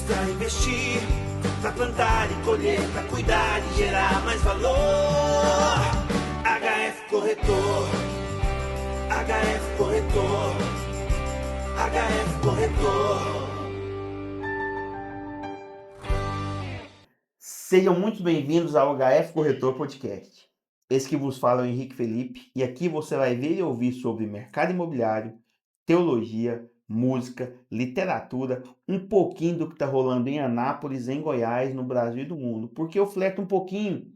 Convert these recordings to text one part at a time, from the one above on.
pra investir, pra plantar e colher, pra cuidar e gerar mais valor. HF Corretor, HF Corretor, HF Corretor. Sejam muito bem-vindos ao HF Corretor Podcast. Esse que vos fala é o Henrique Felipe e aqui você vai ver e ouvir sobre mercado imobiliário, teologia, música, literatura, um pouquinho do que está rolando em Anápolis, em Goiás, no Brasil e do mundo, porque eu fleto um pouquinho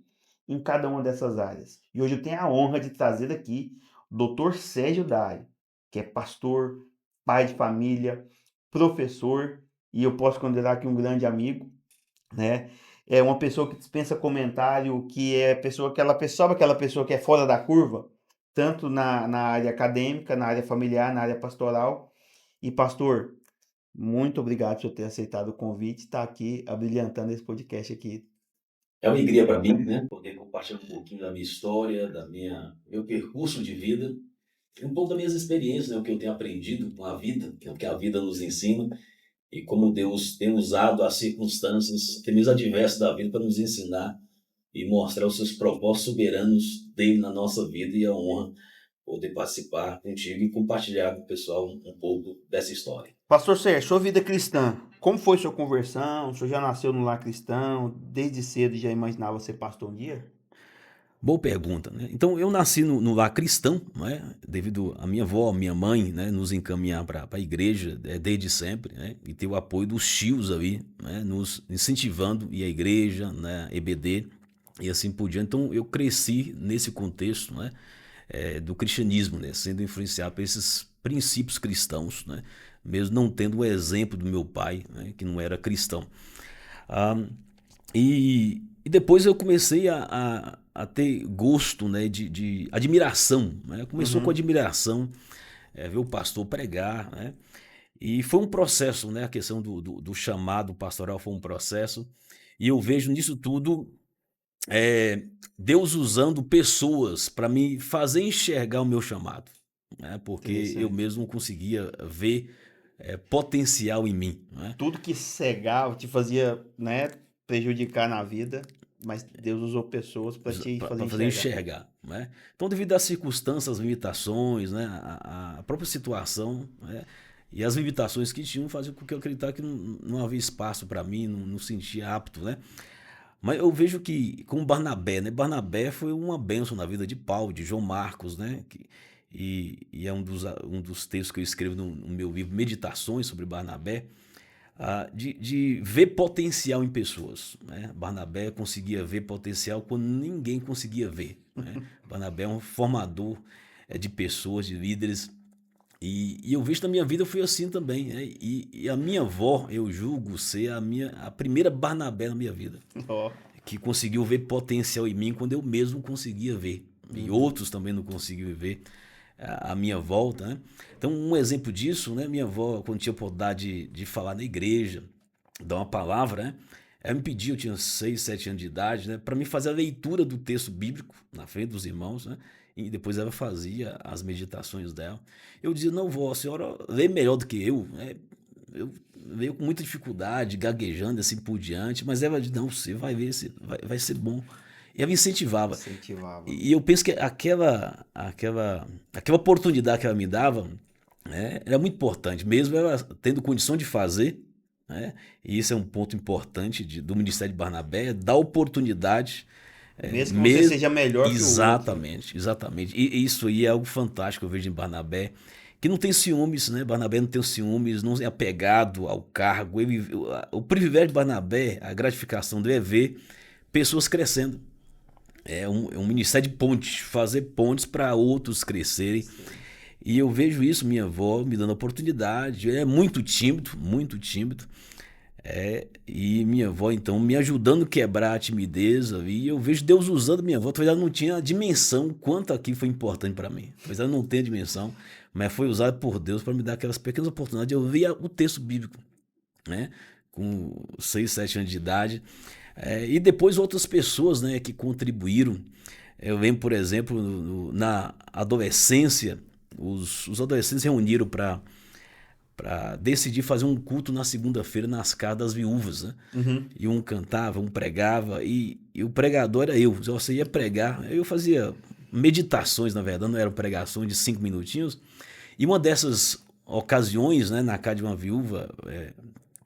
em cada uma dessas áreas. E hoje eu tenho a honra de trazer aqui o Dr. Sérgio Dário, que é pastor, pai de família, professor e eu posso considerar aqui um grande amigo, né? É uma pessoa que dispensa comentário, que é sabe aquela pessoa que é fora da curva, tanto na área acadêmica, na área familiar, na área pastoral. E pastor, muito obrigado por ter aceitado o convite, estar aqui abrilhantando esse podcast aqui. É uma alegria para mim, né, poder compartilhar um pouquinho da minha história, meu percurso de vida, e um pouco das minhas experiências, né, o que eu tenho aprendido com a vida, que é o que a vida nos ensina, e como Deus tem usado as circunstâncias, até mesmo adversas da vida, para nos ensinar e mostrar os seus propósitos soberanos dele na nossa vida, e a honra poder participar contigo e compartilhar com o pessoal um pouco dessa história. Pastor Sérgio, sua vida cristã, como foi sua conversão? O senhor já nasceu no lar cristão? Desde cedo já imaginava ser pastor um dia? Boa pergunta, né? Então, eu nasci no lar cristão, né? Devido a minha avó, minha mãe, né? Nos encaminhar para a igreja desde sempre, né? E ter o apoio dos tios ali, né? Nos incentivando a ir à igreja, né? EBD e assim por diante. Então, eu cresci nesse contexto, né? Do cristianismo, né? Sendo influenciado por esses princípios cristãos, né? Mesmo não tendo o exemplo do meu pai, né? Que não era cristão. Ah, e depois eu comecei a ter gosto, né, de admiração, né? Começou com admiração, ver o pastor pregar, né? E foi um processo, né? A questão do chamado pastoral foi um processo. E eu vejo nisso tudo Deus usando pessoas para me fazer enxergar o meu chamado, né? Porque eu Interessante. mesmo não conseguia ver potencial em mim, né? Tudo que cegava, te fazia, né, prejudicar na vida, mas Deus usou pessoas para te fazer Para fazer enxergar. enxergar, né? Então, devido às circunstâncias, às limitações, né, a própria situação, né, e as limitações que tinham faziam com que eu acreditasse que não havia espaço para mim, não sentia apto, né? Mas eu vejo que, como Barnabé, né? Barnabé foi uma bênção na vida de Paulo, de João Marcos, né? E é um dos textos que eu escrevo no meu livro Meditações sobre Barnabé, de ver potencial em pessoas, né? Barnabé conseguia ver potencial quando ninguém conseguia ver, né? Barnabé é um formador de pessoas, de líderes, e eu vejo que na minha vida foi assim também, né? E a minha avó, eu julgo ser a primeira Barnabé na minha vida, Ó, que conseguiu ver potencial em mim quando eu mesmo conseguia ver. E outros também não conseguiam ver a minha volta, né? Então, um exemplo disso, né? Minha avó, quando tinha oportunidade de falar na igreja, dar uma palavra, né? Ela me pediu, eu tinha 6, 7 anos de idade, né? Para me fazer a leitura do texto bíblico na frente dos irmãos, né? E depois ela fazia as meditações dela. Eu dizia, não, vó, a senhora lê melhor do que eu, né? Eu veio com muita dificuldade, gaguejando assim por diante, mas ela disse, não, você vai ver, vai ser bom. E ela me incentivava. incentivava. E eu penso que aquela oportunidade que ela me dava, né, era muito importante, mesmo ela tendo condição de fazer, né, e isso é um ponto importante do Ministério de Barnabé, dar oportunidade. Mesmo que você seja melhor que o outro. Exatamente, exatamente. E isso aí é algo fantástico que eu vejo em Barnabé, que não tem ciúmes, né? Barnabé não tem ciúmes, não é apegado ao cargo. O privilégio de Barnabé, a gratificação dele é ver pessoas crescendo. É um ministério de pontes, fazer pontes para outros crescerem. E eu vejo isso, minha avó me dando oportunidade. É muito tímido, muito tímido. E minha avó, então, me ajudando a quebrar a timidez. E eu vejo Deus usando minha avó. Talvez ela não tinha a dimensão quanto aquilo foi importante para mim. Talvez ela não tenha dimensão, mas foi usada por Deus para me dar aquelas pequenas oportunidades. Eu via o texto bíblico, né? Com 6, 7 anos de idade. E depois outras pessoas, né, que contribuíram. Eu lembro, por exemplo, na adolescência, os adolescentes se reuniram para decidir fazer um culto na segunda-feira nas casas das viúvas, né? Uhum. E um cantava, um pregava, e o pregador era eu. Você ia pregar, eu fazia meditações, na verdade, não eram pregações de 5 minutinhos. E uma dessas ocasiões, né, na casa de uma viúva,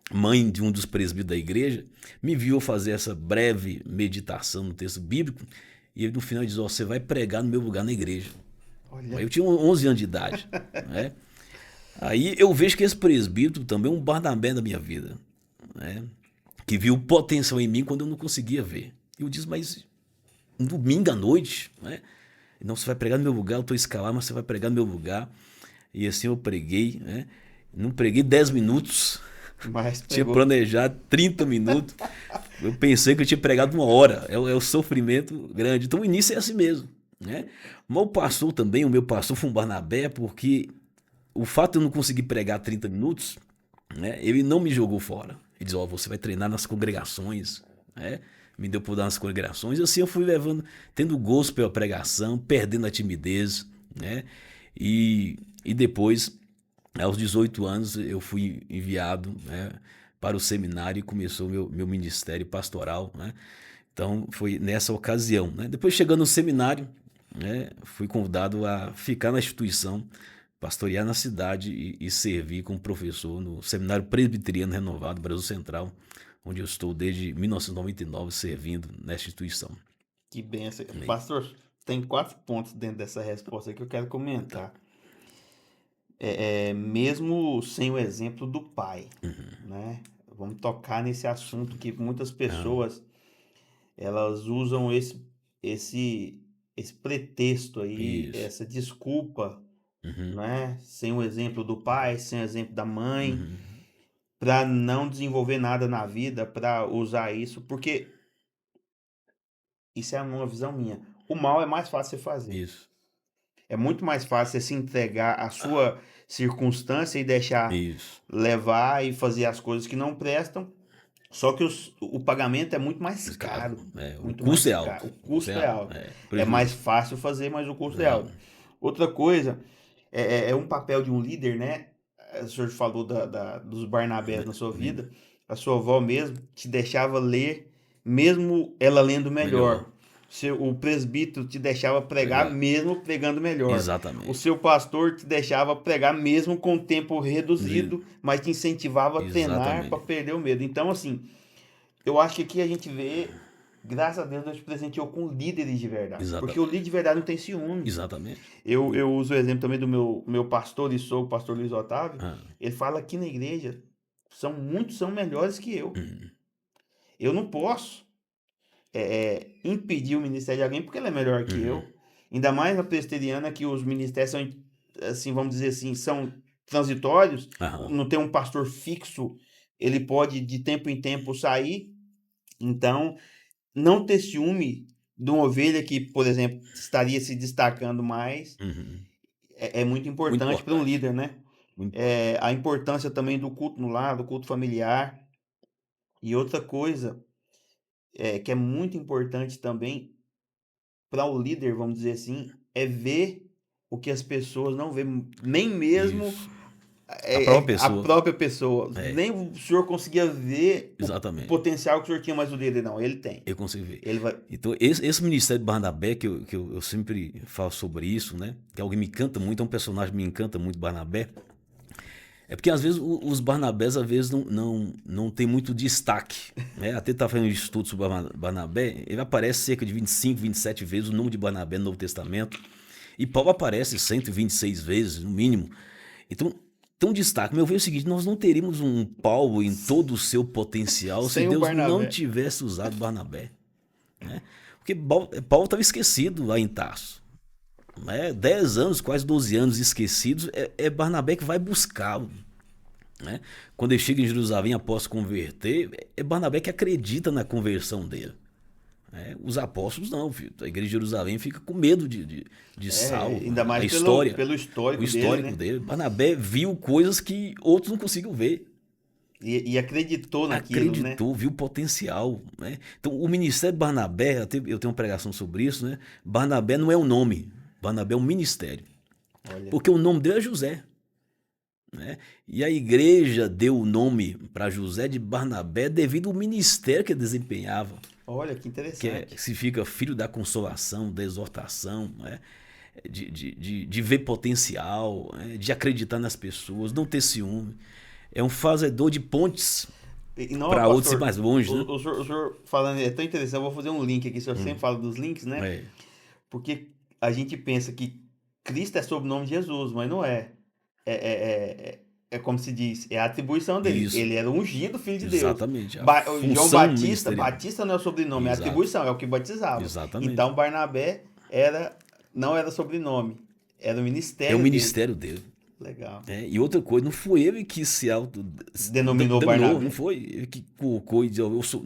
mãe de um dos presbíteros da igreja, me viu fazer essa breve meditação no texto bíblico, e ele no final diz: você vai pregar no meu lugar na igreja. Olha. Eu tinha 11 anos de idade, né? Aí eu vejo que esse presbítero também é um Barnabé da minha vida, né? Que viu potencial em mim quando eu não conseguia ver. E eu disse: mas um domingo à noite, né? Não, você vai pregar no meu lugar, eu estou escalado, mas você vai pregar no meu lugar. E assim eu preguei, né? Não preguei 10 minutos, Mas tinha pegou. planejado 30 minutos. Eu pensei que eu tinha pregado 1 hora. É o sofrimento grande. Então o início é assim mesmo, né? Mas o pastor também, o meu pastor foi um Barnabé, porque o fato de eu não conseguir pregar 30 minutos, né, ele não me jogou fora. Ele disse: você vai treinar nas congregações, né? Me deu por dar nas congregações. E assim eu fui levando, tendo gosto pela pregação, perdendo a timidez, né? E depois, aos 18 anos, eu fui enviado, né, para o seminário e começou o meu ministério pastoral, né? Então foi nessa ocasião, né? Depois, chegando no seminário, né, fui convidado a ficar na instituição, pastorear na cidade e servir como professor no Seminário Presbiteriano Renovado Brasil Central, onde eu estou desde 1999 servindo nessa instituição. Que benção. Pastor, tem 4 pontos dentro dessa resposta que eu quero comentar. Mesmo sem o exemplo do pai, né? Vamos tocar nesse assunto que muitas pessoas elas usam esse pretexto aí, Isso. essa desculpa, Uhum. né? Sem o exemplo do pai, sem o exemplo da mãe, Uhum. para não desenvolver nada na vida, para usar isso, porque isso é uma visão minha. O mal é mais fácil você fazer. Isso. É muito mais fácil você se entregar à sua circunstância e deixar Isso. levar e fazer as coisas que não prestam. Só que o pagamento é muito mais caro. O Muito custo é mais alto. caro. O custo é alto. É Prejuízo. mais fácil fazer, mas o custo é alto. Outra coisa, é um papel de um líder, né? O senhor falou dos Barnabés na sua vida. A sua avó mesmo te deixava ler, mesmo ela lendo melhor. O presbítero te deixava pregar, mesmo pregando melhor. Exatamente. O seu pastor te deixava pregar mesmo com tempo reduzido, mas te incentivava a treinar Exatamente. para perder o medo. Então, assim, eu acho que aqui a gente vê, graças a Deus, Deus te presenteou com líderes de verdade. Exatamente. Porque o líder de verdade não tem ciúme. Exatamente. Eu uso o exemplo também do meu pastor e sou o pastor Luiz Otávio. Ele fala que na igreja muitos são melhores que eu. Eu não posso impedir o ministério de alguém porque ele é melhor que eu. Ainda mais na presbiteriana, que os ministérios são, assim, vamos dizer assim, são transitórios. Não tem um pastor fixo, ele pode de tempo em tempo sair. Então, não ter ciúme de uma ovelha que, por exemplo, estaria se destacando mais é muito importante para um líder, né? A importância também do culto no lar, do culto familiar. E outra coisa que é muito importante também para o líder, vamos dizer assim, é ver o que as pessoas não veem, nem mesmo a própria pessoa. Nem o senhor conseguia ver o potencial que o senhor tinha, mas o dele não, ele tem. Eu consigo ver. Ele vai... Então, esse ministério de Barnabé, que eu sempre falo sobre isso, né? Que alguém me encanta muito, é um personagem que me encanta muito, Barnabé. É porque às vezes os Barnabés às vezes não tem muito destaque, né? Até tá fazendo um estudo sobre Barnabé, ele aparece cerca de 25, 27 vezes o nome de Barnabé no Novo Testamento, e Paulo aparece 126 vezes, no mínimo. Então, tem um destaque. Meu ver é o seguinte: nós não teríamos um Paulo em todo o seu potencial se Deus não tivesse usado Barnabé, né? Porque Paulo estava esquecido lá em Tarso. 10 anos, quase 12 anos esquecidos, é Barnabé que vai buscá-lo, né? Quando ele chega em Jerusalém após se converter, é Barnabé que acredita na conversão dele. Os apóstolos não, filho. A igreja de Jerusalém fica com medo de Saulo, ainda mais a história, pelo histórico, o histórico dele. Barnabé viu coisas que outros não conseguiam ver. E acreditou naquilo, acreditou, viu potencial, né? Então, o ministério de Barnabé, eu tenho uma pregação sobre isso, né? Barnabé não é um nome, Barnabé é um ministério. Porque o nome dele é José. né? E a igreja deu o nome para José de Barnabé devido ao ministério que ele desempenhava, Olha, que que interessante. significa filho da consolação, da exortação, né? De ver potencial, né? De acreditar nas pessoas, não ter ciúme. É um fazedor de pontes E não, para outros ir pastor, mais longe, né? o senhor falando, é tão interessante, eu vou fazer um link aqui, o senhor sempre fala dos links, né? É, Porque a gente pensa que Cristo é sob o nome de Jesus, mas não é. É, é como se diz, é a atribuição dele. isso, Ele era o ungido filho de Deus. exatamente. A O João função Batista, ministerial. Batista não é o sobrenome, é a Exato, atribuição, é o que batizava. exatamente. Então Barnabé era, não era sobrenome, era o É o ministério dele. ministério dele. Legal. Né? E outra coisa, não foi ele que se Denominou denominou, não Barnabé. foi ele que colocou e disse, eu sou,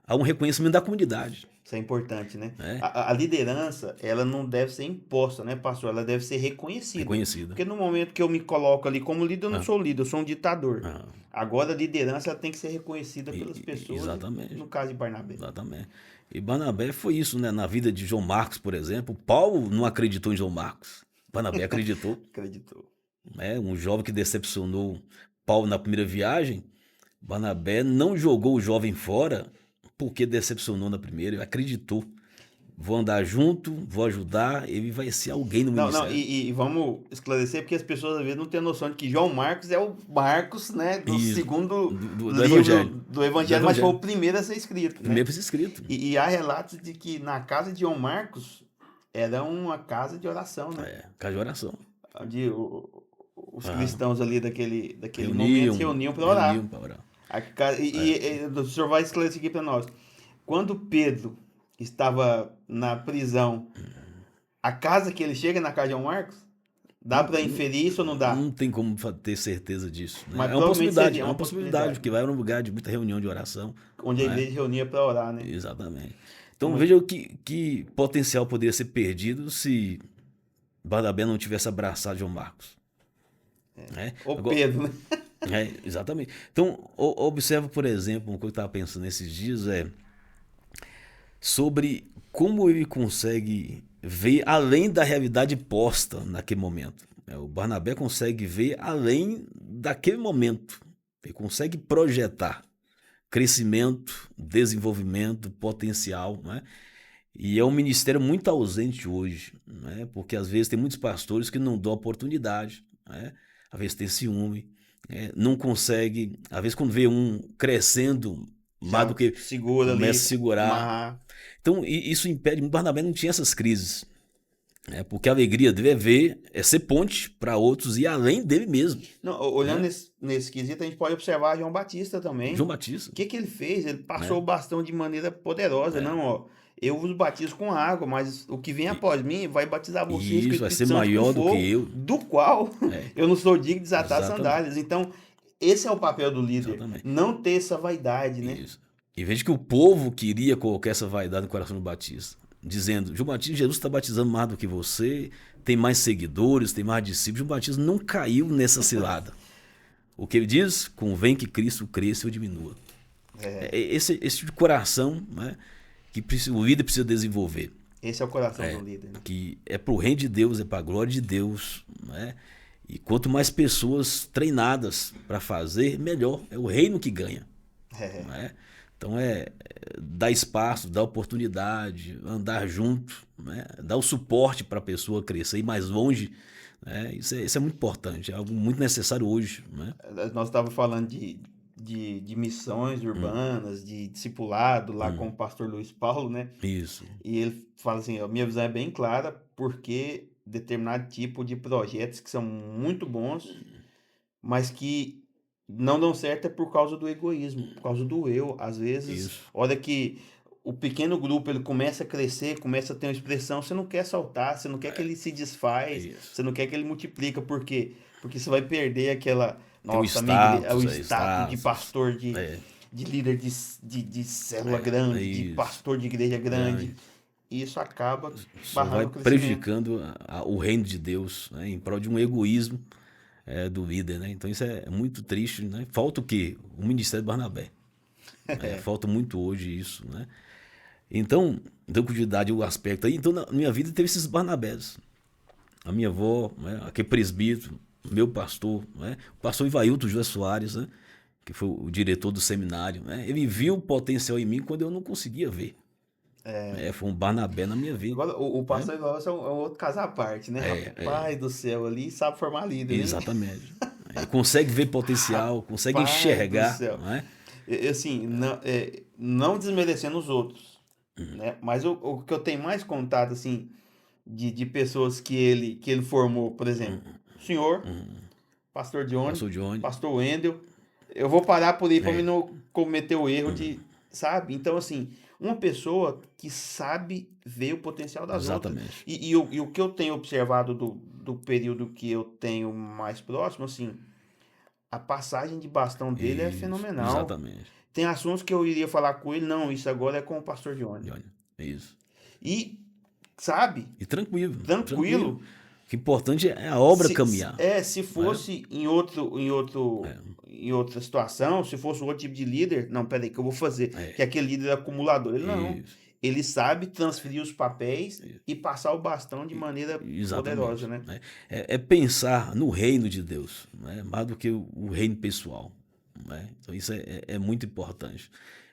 há um reconhecimento da comunidade. Isso é importante, né? Né? A liderança, ela não deve ser imposta, né, pastor? Ela deve ser reconhecida. Reconhecida. Porque no momento que eu me coloco ali como líder, eu não Ah, sou líder, eu sou um ditador. ah, Agora, a liderança ela tem que ser reconhecida pelas pessoas, exatamente. no caso de Barnabé. Exatamente. E Barnabé foi isso, né? Na vida de João Marcos, por exemplo. Paulo não acreditou em João Marcos. Barnabé acreditou. Acreditou. Né? Um jovem que decepcionou Paulo na primeira viagem. Barnabé não jogou o jovem fora porque decepcionou na primeira. Ele acreditou. Vou andar junto, vou ajudar, ele vai ser alguém no Não, ministério. e vamos esclarecer, porque as pessoas às vezes não têm noção de que João Marcos é o Marcos, né, do Isso. segundo Do livro Evangelho. do Evangelho, Do mas foi Evangelho. o primeiro a ser escrito, né? Primeiro foi escrito. E há relatos de que na casa de João Marcos era uma casa de oração, né? Casa de oração. Onde os Ah, cristãos ali daquele momento se reuniam para orar. reuniam para orar. O senhor vai esclarecer aqui para nós. Quando Pedro estava na prisão, a casa que ele chega na casa de João Marcos, dá para inferir isso ou não dá? Não tem como ter certeza disso. Né? Mas É uma provavelmente possibilidade, seria é uma uma possibilidade, porque vai um lugar de muita reunião de oração. Onde a Né? igreja reunia para orar, né? Exatamente. Então veja o que potencial poderia ser perdido se Barnabé não tivesse abraçado João Marcos. Né? Ou Agora, Pedro, né? exatamente. Então, observa, por exemplo, uma coisa que eu estava pensando nesses dias sobre como ele consegue ver além da realidade posta naquele momento. O Barnabé consegue ver além daquele momento. Ele consegue projetar crescimento, desenvolvimento, potencial, né? E é um ministério muito ausente hoje, né? Porque às vezes tem muitos pastores que não dão oportunidade, né? Às vezes tem ciúme, né? Não consegue, às vezes quando vê um crescendo mais do que segura ali, começa a segurar. amarrar. Então isso impede. Barnabé não tinha essas crises, né? Porque a alegria dele é ser ponte para outros e além dele mesmo. Não, olhando nesse quesito, a gente pode observar João Batista também. João Batista. O que ele fez? Ele passou o bastão de maneira poderosa. Não, ó, eu vos batizo com água, mas o que vem após mim vai batizar vocês com o Isso, vai Espírito ser Santo maior com do fogo, que eu. do qual eu não sou digno de desatar as Exatamente. sandálias. Então, esse é o papel do líder. Exatamente. Não ter essa vaidade, né? Isso. E veja que o povo queria colocar essa vaidade no coração do Batista, dizendo: João Batista, Jesus está batizando mais do que você, tem mais seguidores, tem mais discípulos. João Batista não caiu nessa cilada. O que ele diz? Convém que Cristo cresça e eu diminua. Esse tipo de coração, né, que o líder precisa desenvolver. Esse é o coração do líder. Né? Que é para o reino de Deus, é para a glória de Deus. Né? E quanto mais pessoas treinadas para fazer, melhor. É o reino que ganha. Né? Então dar espaço, dar oportunidade, andar junto, né? Dar o suporte para a pessoa crescer e ir mais longe. Né? Isso é muito importante, é algo muito necessário hoje. Né? Nós estávamos falando de missões urbanas, de discipulado lá com o pastor Luiz Paulo, né? Isso. E ele fala assim, ó, minha visão é bem clara, porque determinado tipo de projetos que são muito bons, mas que não dão certo é por causa do egoísmo, por causa do eu. Às vezes, hora que o pequeno grupo ele começa a crescer, começa a ter uma expressão, você não quer soltar, você não quer que ele se desfaz, você não quer que ele multiplica, por quê? Porque você vai perder aquela... Nossa, o status de pastor, de líder de célula grande, de pastor de igreja grande. E isso acaba vai prejudicando o reino de Deus, né, em prol de um egoísmo do líder. Né? Então isso é muito triste. Né? Falta o quê? O ministério de Barnabé. Falta muito hoje isso. Né? Então, deu continuidade o aspecto aí. Então, na minha vida teve esses Barnabés. A minha avó, né, aquele presbítero, meu pastor, né? O pastor Ivailton José Soares, né? Que foi o diretor do seminário, né? Ele viu o potencial em mim quando eu não conseguia ver. Foi um Barnabé na minha vida, Agora, o né? pastor Ivaldo é um outro caso à parte, né? Rapaz do céu, ali sabe formar líder, hein? Exatamente. Ele consegue ver potencial, consegue Pai do enxergar, céu. não é? Assim, não desmerecendo os outros, né? Mas o que eu tenho mais contato, assim, de pessoas que ele formou, por exemplo, o senhor, pastor Johnny, Pastor Johnny. pastor Wendel, eu vou parar por aí para mim É. não cometer o erro de, sabe? Então, assim, uma pessoa que sabe ver o potencial das outras. Exatamente. E o que eu tenho observado do período que eu tenho mais próximo, assim, a passagem de bastão dele é Isso, fenomenal. exatamente. Tem assuntos que eu iria falar com ele, não, isso agora é com o pastor Johnny. Johnny, é isso. E, sabe, E tranquilo, tranquilo. O importante é a obra Se caminhar. fosse em outra situação, se fosse outro tipo de líder, não, peraí, que eu vou fazer? Que aquele líder é acumulador. Ele não. Isso. Ele sabe transferir os papéis e passar o bastão de maneira poderosa, né? É pensar no reino de Deus, né? Mais do que o reino pessoal, né? Então isso é muito importante.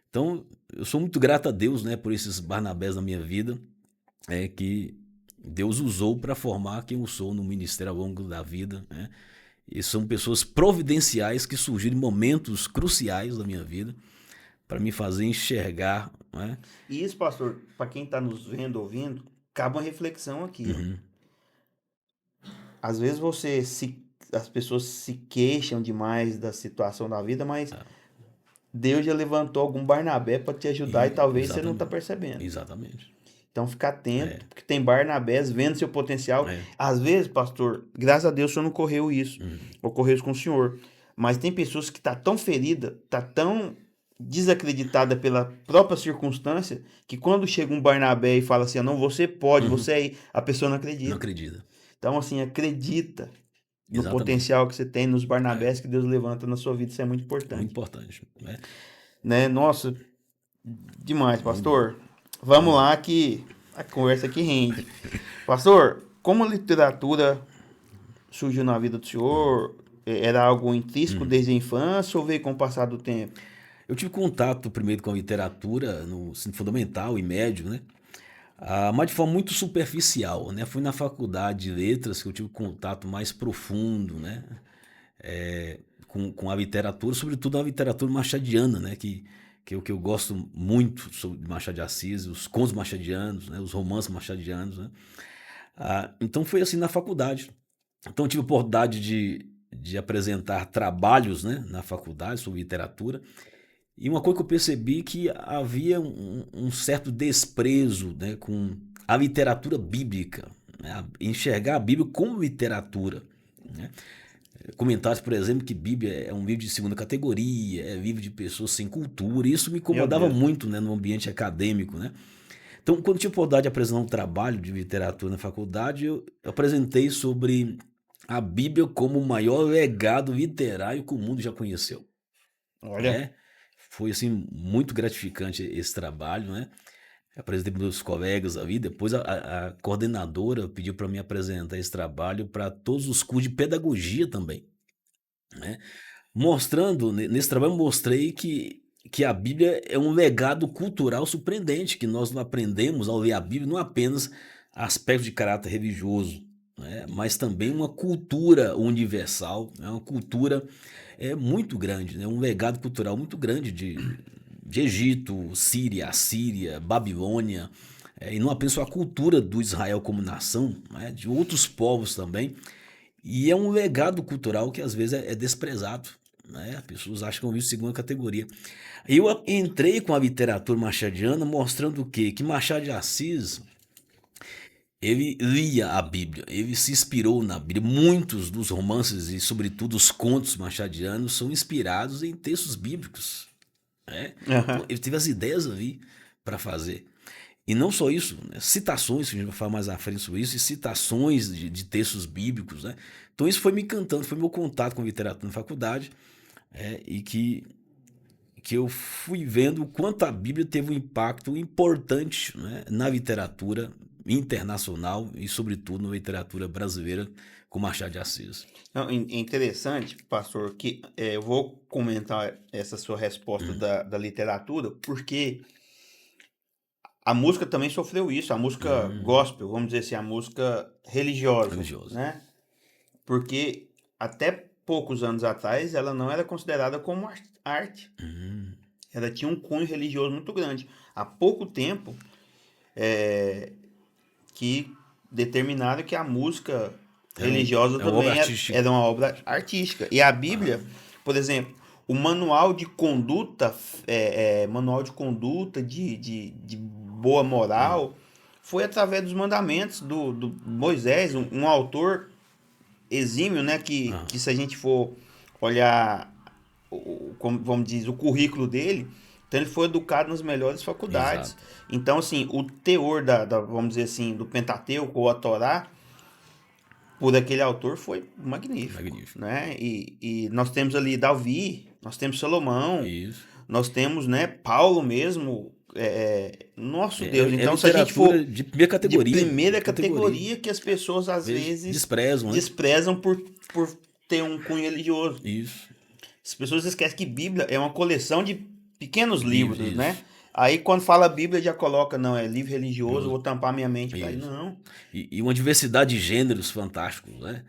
Então eu sou muito grato a Deus, né, por esses Barnabés na minha vida, que Deus usou para formar quem eu sou no ministério ao longo da vida, né? E são pessoas providenciais que surgiram em momentos cruciais da minha vida para me fazer enxergar, né? E isso, pastor, para quem está nos vendo, ouvindo, cabe uma reflexão aqui. Às vezes as pessoas se queixam demais da situação da vida, mas Deus já levantou algum Barnabé para te ajudar e talvez você não está percebendo. Exatamente. Então fica atento, porque tem Barnabés vendo seu potencial. Às vezes, pastor, graças a Deus o senhor não correu isso. Ocorreu isso com o senhor. Mas tem pessoas que tá tão ferida, tá tão desacreditada pela própria circunstância, que quando chega um Barnabé e fala assim, não, você pode, você aí, a pessoa não acredita. Não acredita. Então, assim, acredita no Exatamente. potencial que você tem, nos Barnabés que Deus levanta na sua vida. Isso é muito importante. Muito importante, né? Né? Nossa, demais, pastor. Vamos lá que a conversa aqui rende. Pastor, como a literatura surgiu na vida do senhor? Era algo intrínseco desde a infância ou veio com o passar do tempo? Eu tive contato primeiro com a literatura no ensino fundamental e médio, né? Mas de forma muito superficial, né? Fui na faculdade de letras que eu tive contato mais profundo, né? Com a literatura, sobretudo a literatura machadiana, né? Que eu gosto muito de Machado de Assis, os contos machadianos, né? Os romances machadianos, né? Então foi assim na faculdade. Então eu tive a oportunidade de apresentar trabalhos, né? Na faculdade sobre literatura. E uma coisa que eu percebi que havia um certo desprezo, né, com a literatura bíblica, né, enxergar a Bíblia como literatura, né? Comentários, por exemplo, que Bíblia é um livro de segunda categoria, é livro de pessoas sem cultura, e isso me incomodava muito, né, no ambiente acadêmico, né? Então, quando tive a oportunidade de apresentar um trabalho de literatura na faculdade, eu apresentei sobre a Bíblia como o maior legado literário que o mundo já conheceu. Olha, Foi assim muito gratificante esse trabalho, né? Apresentei para meus colegas ali, depois a coordenadora pediu para mim apresentar esse trabalho para todos os cursos de pedagogia também, né? Mostrando, nesse trabalho eu mostrei que a Bíblia é um legado cultural surpreendente, que nós não aprendemos ao ler a Bíblia não apenas aspectos de caráter religioso, né? Mas também uma cultura universal, né? Uma cultura muito grande, né? Um legado cultural muito grande de Egito, Síria, Assíria, Babilônia, e não apenas só a cultura do Israel como nação, né? De outros povos também, e é um legado cultural que às vezes é desprezado, né? As pessoas acham que é um livro de segunda categoria. Eu entrei com a literatura machadiana mostrando o quê? Que Machado de Assis, ele lia a Bíblia, ele se inspirou na Bíblia. Muitos dos romances e, sobretudo, os contos machadianos são inspirados em textos bíblicos, né? Então, ele teve as ideias ali para fazer. E não só isso, né? Citações, que a gente vai falar mais à frente sobre isso, e citações de textos bíblicos, né? Então isso foi me encantando, foi meu contato com a literatura na faculdade, e que eu fui vendo o quanto a Bíblia teve um impacto importante, né, na literatura internacional e, sobretudo, na literatura brasileira com Machado de Assis. Não, é interessante, pastor, que eu vou comentar essa sua resposta da literatura, porque a música também sofreu isso, a música gospel, vamos dizer assim, a música religiosa, Religiosa. né? Porque até poucos anos atrás ela não era considerada como arte. Ela tinha um cunho religioso muito grande. Há pouco tempo que determinaram que a música religiosa uma obra também artística. era uma obra artística. E a Bíblia, por exemplo, o manual de conduta, manual de conduta de boa moral, foi através dos mandamentos do Moisés, um autor exímio, né? Que se a gente for olhar, como vamos dizer, o currículo dele, então ele foi educado nas melhores faculdades. Exato. Então, assim, o teor vamos dizer assim, do Pentateuco ou a Torá, por aquele autor foi magnífico. Né? E nós temos ali Davi, nós temos Salomão, Isso. nós temos, né, Paulo mesmo. Nosso Deus, então se a gente for de primeira categoria, de primeira categoria que as pessoas às vezes desprezam por ter um cunho religioso. Isso. As pessoas esquecem que Bíblia é uma coleção de pequenos livros, isso. né? Aí quando fala Bíblia já coloca, não, é livro religioso, vou tampar minha mente. Aí, não. E uma diversidade de gêneros fantásticos, né?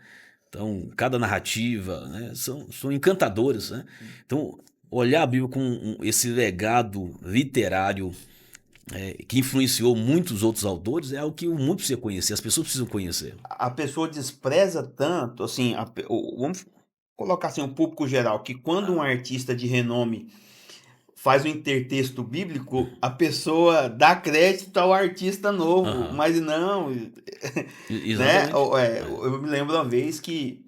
Então, cada narrativa, né, são encantadoras, né? Então, olhar a Bíblia com esse legado literário que influenciou muitos outros autores é algo que o mundo precisa conhecer, as pessoas precisam conhecer. A pessoa despreza tanto, assim, vamos colocar assim, o público geral, que quando um artista de renome faz um intertexto bíblico, a pessoa dá crédito ao artista novo, mas não. Né? Eu me lembro uma vez que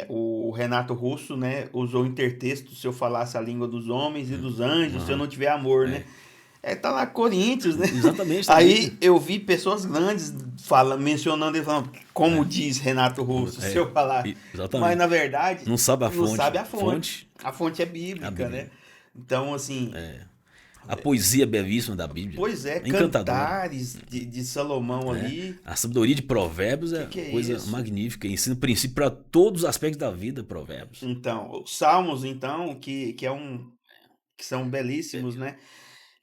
o Renato Russo, né, usou o intertexto: se eu falasse a língua dos homens e dos anjos, se eu não tiver amor, né? Tá lá Coríntios, né? Exatamente. Aí eu vi pessoas grandes mencionando ele, falando, como diz Renato Russo, se eu falar. Exatamente. Mas na verdade não sabe a fonte. Não sabe a fonte. A fonte é bíblica, né? Então, assim. A poesia belíssima da Bíblia. Pois é, Cantares de Salomão ali. A sabedoria de Provérbios é coisa magnífica. Ensina princípio para todos os aspectos da vida, Provérbios. Então, os Salmos, então, que são belíssimos, né?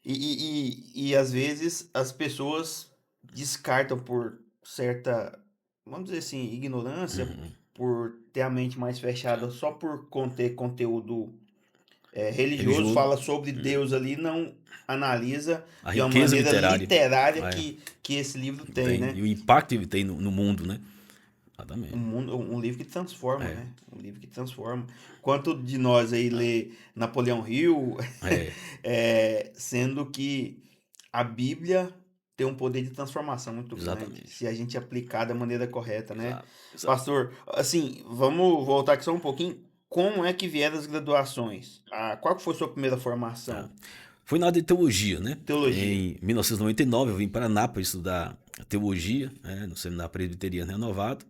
E às vezes as pessoas descartam por certa, vamos dizer assim, ignorância, por ter a mente mais fechada, só por conter conteúdo religioso, fala sobre Deus ali, não analisa a de uma riqueza maneira literária que esse livro tem, né? E o impacto que ele tem no mundo, né? Exatamente. Um livro que transforma, né? Um livro que transforma. Quanto de nós aí lê Napoleão Hill, sendo que a Bíblia tem um poder de transformação muito grande, se a gente aplicar da maneira correta, né? Exato. Pastor, assim, vamos voltar aqui só um pouquinho. Como é que vieram as graduações? Qual foi a sua primeira formação? Foi na área de teologia, né? Teologia. Em 1999 eu vim para Anápolis estudar teologia, né, no Seminário Presbiteriano Renovado.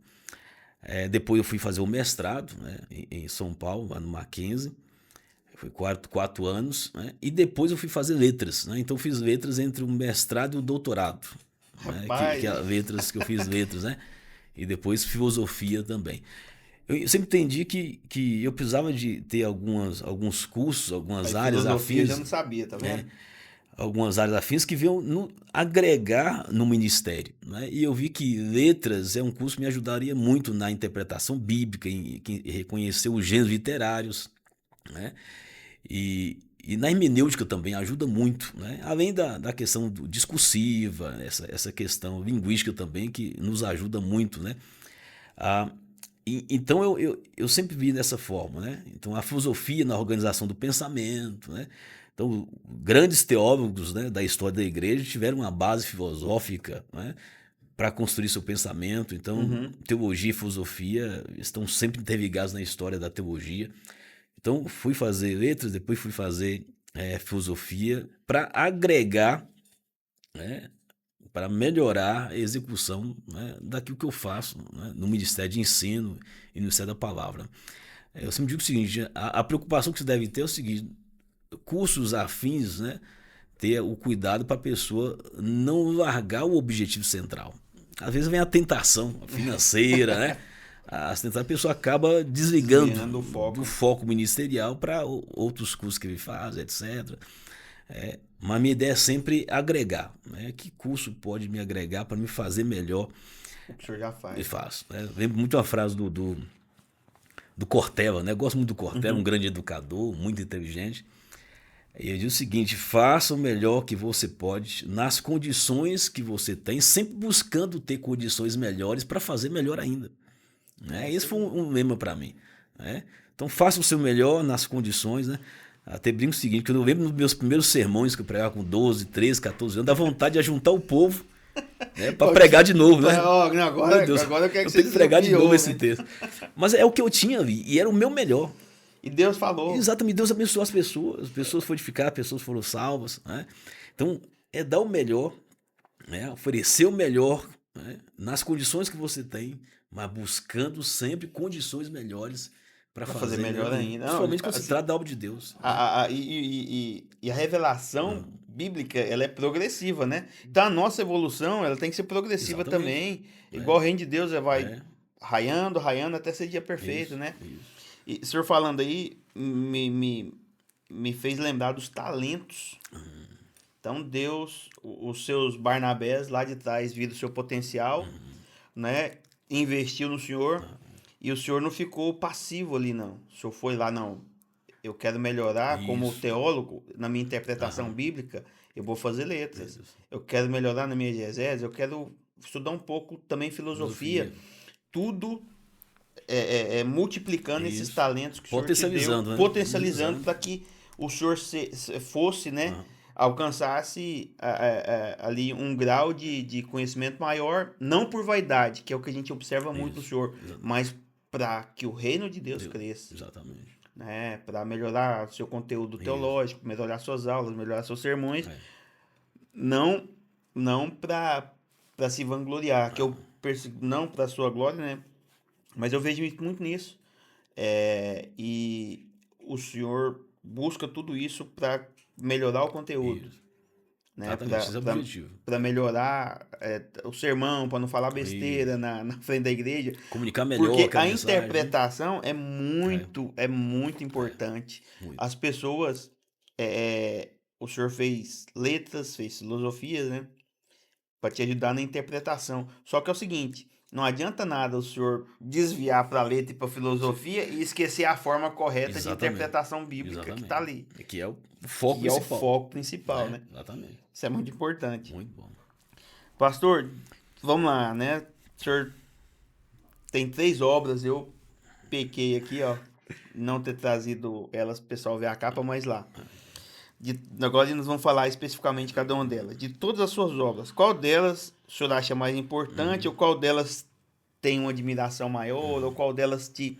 Depois eu fui fazer o mestrado, né, em São Paulo, lá no Mackenzie. Foi 4 anos, né? E depois eu fui fazer letras, né? Então eu fiz letras entre o mestrado e o doutorado, né? Que letras que eu fiz letras, né? E depois filosofia também. Eu sempre entendi que eu precisava de ter alguns cursos, algumas áreas afins. Eu já não sabia, tá vendo? Algumas áreas afins que venham agregar no ministério, né? E eu vi que letras é um curso que me ajudaria muito na interpretação bíblica, em reconhecer os gêneros literários, né? E na hermenêutica também ajuda muito, né? Além da questão discursiva, essa questão linguística também, que nos ajuda muito, né? Então eu sempre vi dessa forma, né? Então a filosofia na organização do pensamento, né? Então grandes teólogos, né, da história da igreja tiveram uma base filosófica, né, para construir seu pensamento. Então teologia e filosofia estão sempre interligados na história da teologia. Então fui fazer letras, depois fui fazer filosofia para agregar, né, para melhorar a execução, né, daquilo que eu faço, né, no Ministério de Ensino e no Ministério da Palavra. Eu sempre digo o seguinte: a preocupação que você deve ter é o seguinte: cursos afins, né, ter o cuidado para a pessoa não largar o objetivo central. Às vezes vem a tentação financeira, né? A pessoa acaba desligando do foco ministerial para outros cursos que ele faz, etc. Mas a minha ideia é sempre agregar. Né? Que curso pode me agregar para me fazer melhor? O que o senhor já faz. Eu faço. Né? Lembro muito a frase do Cortella, né? Eu gosto muito do Cortella, um grande educador, muito inteligente. E ele diz o seguinte: faça o melhor que você pode nas condições que você tem, sempre buscando ter condições melhores para fazer melhor ainda. Né? Esse foi um lema para mim. Né? Então faça o seu melhor nas condições. Né? Até brinco o seguinte, que eu lembro dos meus primeiros sermões que eu pregava com 12, 13, 14 anos, dá vontade de ajuntar o povo, né, para pregar de novo. Né? Agora eu quero que você tenho que pregar de novo, né? Esse texto. Mas é o que eu tinha ali, e era o meu melhor. E Deus falou. Exatamente, Deus abençoou as pessoas foram edificadas, pessoas foram salvas. Né? Então, é dar o melhor, né? Oferecer o melhor, né? Nas condições que você tem, mas buscando sempre condições melhores para fazer melhor ainda. Principalmente quando se trata da obra de Deus. E a revelação bíblica, ela é progressiva, né? Então a nossa evolução, ela tem que ser progressiva também. Igual o reino de Deus, vai raiando até ser dia perfeito, né? Isso. E o senhor falando aí, me fez lembrar dos talentos. Então Deus, os seus Barnabés lá de trás viram o seu potencial, né? Investiu no senhor, e o senhor não ficou passivo ali, não. O senhor foi lá, não. Eu quero melhorar como teólogo, na minha interpretação bíblica, eu vou fazer letras. Isso. Eu quero melhorar na minha exegese, eu quero estudar um pouco também filosofia. Tudo multiplicando esses talentos que o senhor te deu, né? Potencializando para que o senhor fosse, né? Alcançasse ali um grau de conhecimento maior, não por vaidade, que é o que a gente observa muito no senhor, mas para que o reino de Deus cresça. Exatamente. Né? Para melhorar seu conteúdo teológico, melhorar suas aulas, melhorar seus sermões. Não para se vangloriar, que eu persigo, não para sua glória, né? Mas eu vejo muito nisso. E o senhor busca tudo isso para melhorar o conteúdo. Né? Para melhorar o sermão, para não falar besteira na frente da igreja. Comunicar melhor. Porque a interpretação é muito importante. Muito. As pessoas... o senhor fez letras, fez filosofia, né? Para te ajudar na interpretação. Só que é o seguinte... Não adianta nada o senhor desviar para a letra e para a filosofia e esquecer a forma correta de interpretação bíblica que está ali. Que é o foco principal. É o foco principal, né? Exatamente. Isso é muito importante. Muito bom. Pastor, vamos lá, né? O senhor tem 3 obras, eu pequei aqui, ó, não ter trazido elas para o pessoal ver a capa, mas lá. Agora nós vamos falar especificamente de cada uma delas. De todas as suas obras, qual delas o senhor acha mais importante, ou qual delas tem uma admiração maior, ou qual delas te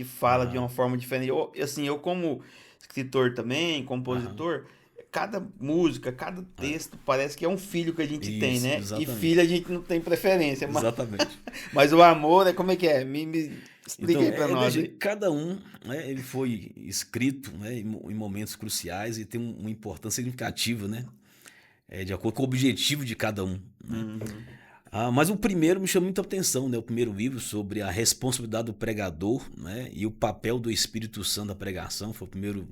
fala de uma forma diferente? Eu como escritor também, compositor, cada música, cada texto parece que é um filho que a gente tem, né? Exatamente. E filho a gente não tem preferência. Exatamente. Mas o amor, como é que é? Me explica aí pra nós. Cada um, né, ele foi escrito, né, em momentos cruciais e tem uma importância significativa, né? De acordo com o objetivo de cada um. Né? Mas o primeiro me chamou muita atenção, né? O primeiro livro sobre a responsabilidade do pregador, né? E o papel do Espírito Santo da pregação. Foi o primeiro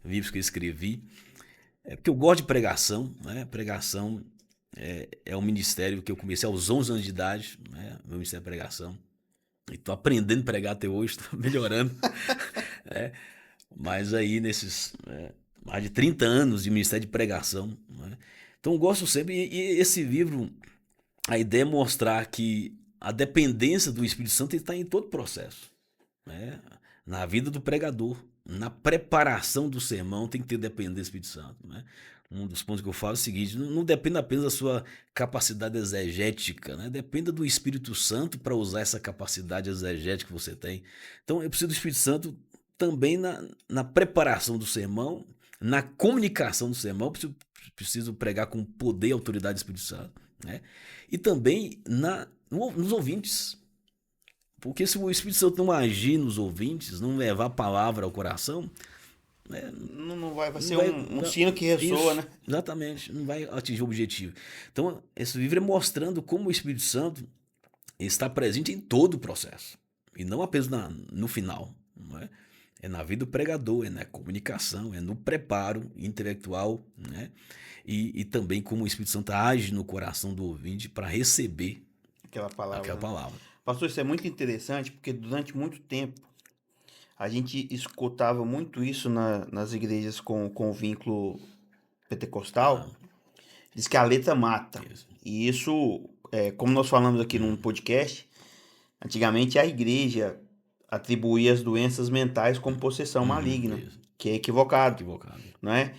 livro que eu escrevi. Porque eu gosto de pregação, né? Pregação é um ministério que eu comecei aos 11 anos de idade, né? Meu ministério de pregação. E estou aprendendo a pregar até hoje, estou melhorando. Mas aí nesses mais de 30 anos de ministério de pregação, né? Então eu gosto sempre, e esse livro, a ideia é mostrar que a dependência do Espírito Santo está em todo o processo. Né? Na vida do pregador, na preparação do sermão, tem que ter dependência do Espírito Santo. Né? Um dos pontos que eu falo é o seguinte: não depende apenas da sua capacidade exegética, né? Dependa do Espírito Santo para usar essa capacidade exegética que você tem. Então eu preciso do Espírito Santo também na preparação do sermão, na comunicação do sermão, preciso pregar com poder e autoridade do Espírito Santo, né? E também nos ouvintes. Porque se o Espírito Santo não agir nos ouvintes, não levar a palavra ao coração, né? Não vai ser vai- um sino que ressoa, Isso, né? exatamente, não vai atingir o objetivo. Então, esse livro é mostrando como o Espírito Santo está presente em todo o processo, e não apenas no final. Não é? É na vida do pregador, é na comunicação, é no preparo intelectual, né? E também como o Espírito Santo age no coração do ouvinte para receber Aquela palavra. aquela Né? palavra. Pastor, isso é muito interessante, porque durante muito tempo a gente escutava muito isso nas igrejas com vínculo Ah, pentecostal. Diz que a letra mata. isso. E isso, como nós falamos aqui num podcast, antigamente a igreja atribuía as doenças mentais como possessão maligna, Isso. que é equivocado, Equivocado. não é?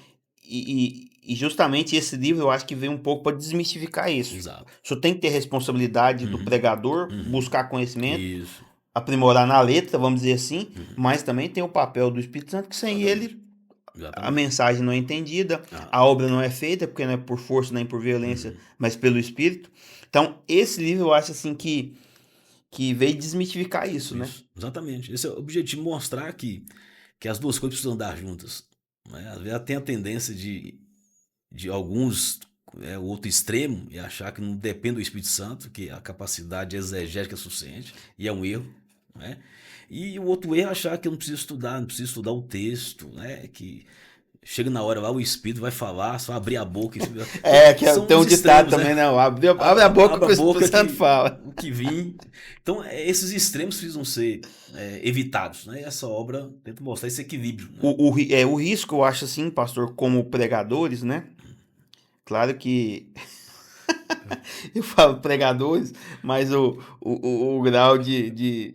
E justamente esse livro eu acho que veio um pouco para desmistificar isso. Exato. O senhor tem que ter responsabilidade do pregador, buscar conhecimento, Isso. aprimorar na letra, vamos dizer assim, mas também tem o papel do Espírito Santo, que sem ele a Exatamente. mensagem não é entendida, Ah. a obra não é feita, porque não é por força nem por violência, mas pelo Espírito. Então, esse livro eu acho assim que veio desmistificar isso, né? Isso. Exatamente. Esse é o objetivo, mostrar que as duas coisas precisam andar juntas. Né? Às vezes tem a tendência de alguns, o outro extremo, e achar que não depende do Espírito Santo, que a capacidade exegética é suficiente, e é um erro. Né? E o outro erro é achar que eu não preciso estudar o texto, né? Que chega na hora lá, o Espírito vai falar, só abrir a boca. São Tem um os ditado extremos, também, né? não, abre a boca que o Espírito Santo que, fala. o que vim. Então, esses extremos precisam ser evitados, né? E essa obra tenta mostrar esse equilíbrio. Né? O risco, eu acho assim, pastor, como pregadores, né? Claro que eu falo pregadores, mas o grau de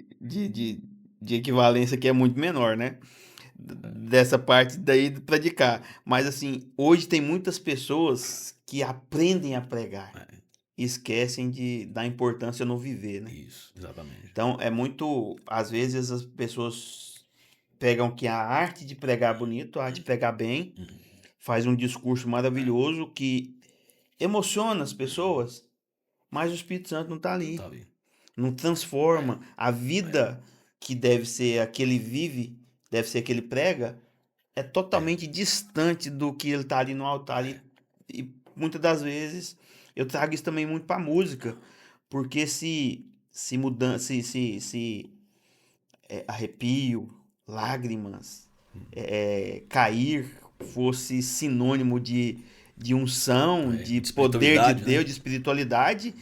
equivalência aqui é muito menor, né? Dessa parte daí de predicar. Mas assim, hoje tem muitas pessoas que aprendem a pregar e esquecem da importância no viver, né? Isso, exatamente. Então, às vezes as pessoas pegam que a arte de pregar bonito, a arte de pregar bem, faz um discurso maravilhoso que emociona as pessoas, mas o Espírito Santo não está ali. Tá ali. Não transforma. A vida que deve ser a que ele vive, deve ser a que ele prega, é totalmente distante do que ele está ali no altar. E muitas das vezes eu trago isso também muito para a música, porque se arrepio, lágrimas, cair fosse sinônimo de unção, de De poder de espiritualidade, Deus, né? de espiritualidade.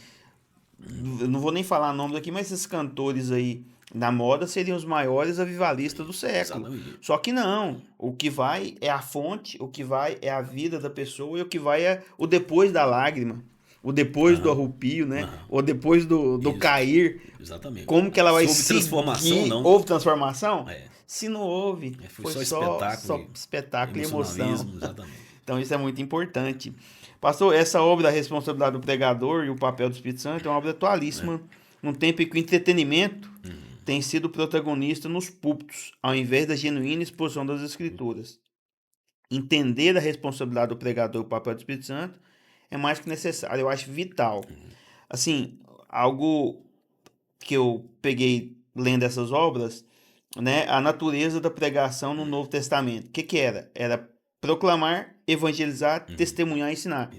Eu não vou nem falar nome aqui, mas esses cantores aí na moda seriam os maiores avivalistas do século. Exatamente. Só que não. O que vai é a fonte, o que vai é a vida da pessoa e o que vai é o depois da lágrima, o depois do arrupio, né? O depois do Isso. cair. Exatamente. Como que ela vai Houve transformação, não? Houve transformação? É. Se não houve, Foi só só espetáculo e emoção. emocionalismo, exatamente. Então isso é muito importante. Pastor, essa obra, A Responsabilidade do Pregador e o Papel do Espírito Santo, é uma obra atualíssima, num tempo em que o entretenimento tem sido protagonista nos púlpitos, ao invés da genuína exposição das Escrituras. Entender a responsabilidade do pregador e o papel do Espírito Santo é mais que necessário, eu acho vital. Assim, algo que eu peguei lendo essas obras, né, a natureza da pregação no Novo Testamento. O que era? Era proclamar, evangelizar, testemunhar e ensinar.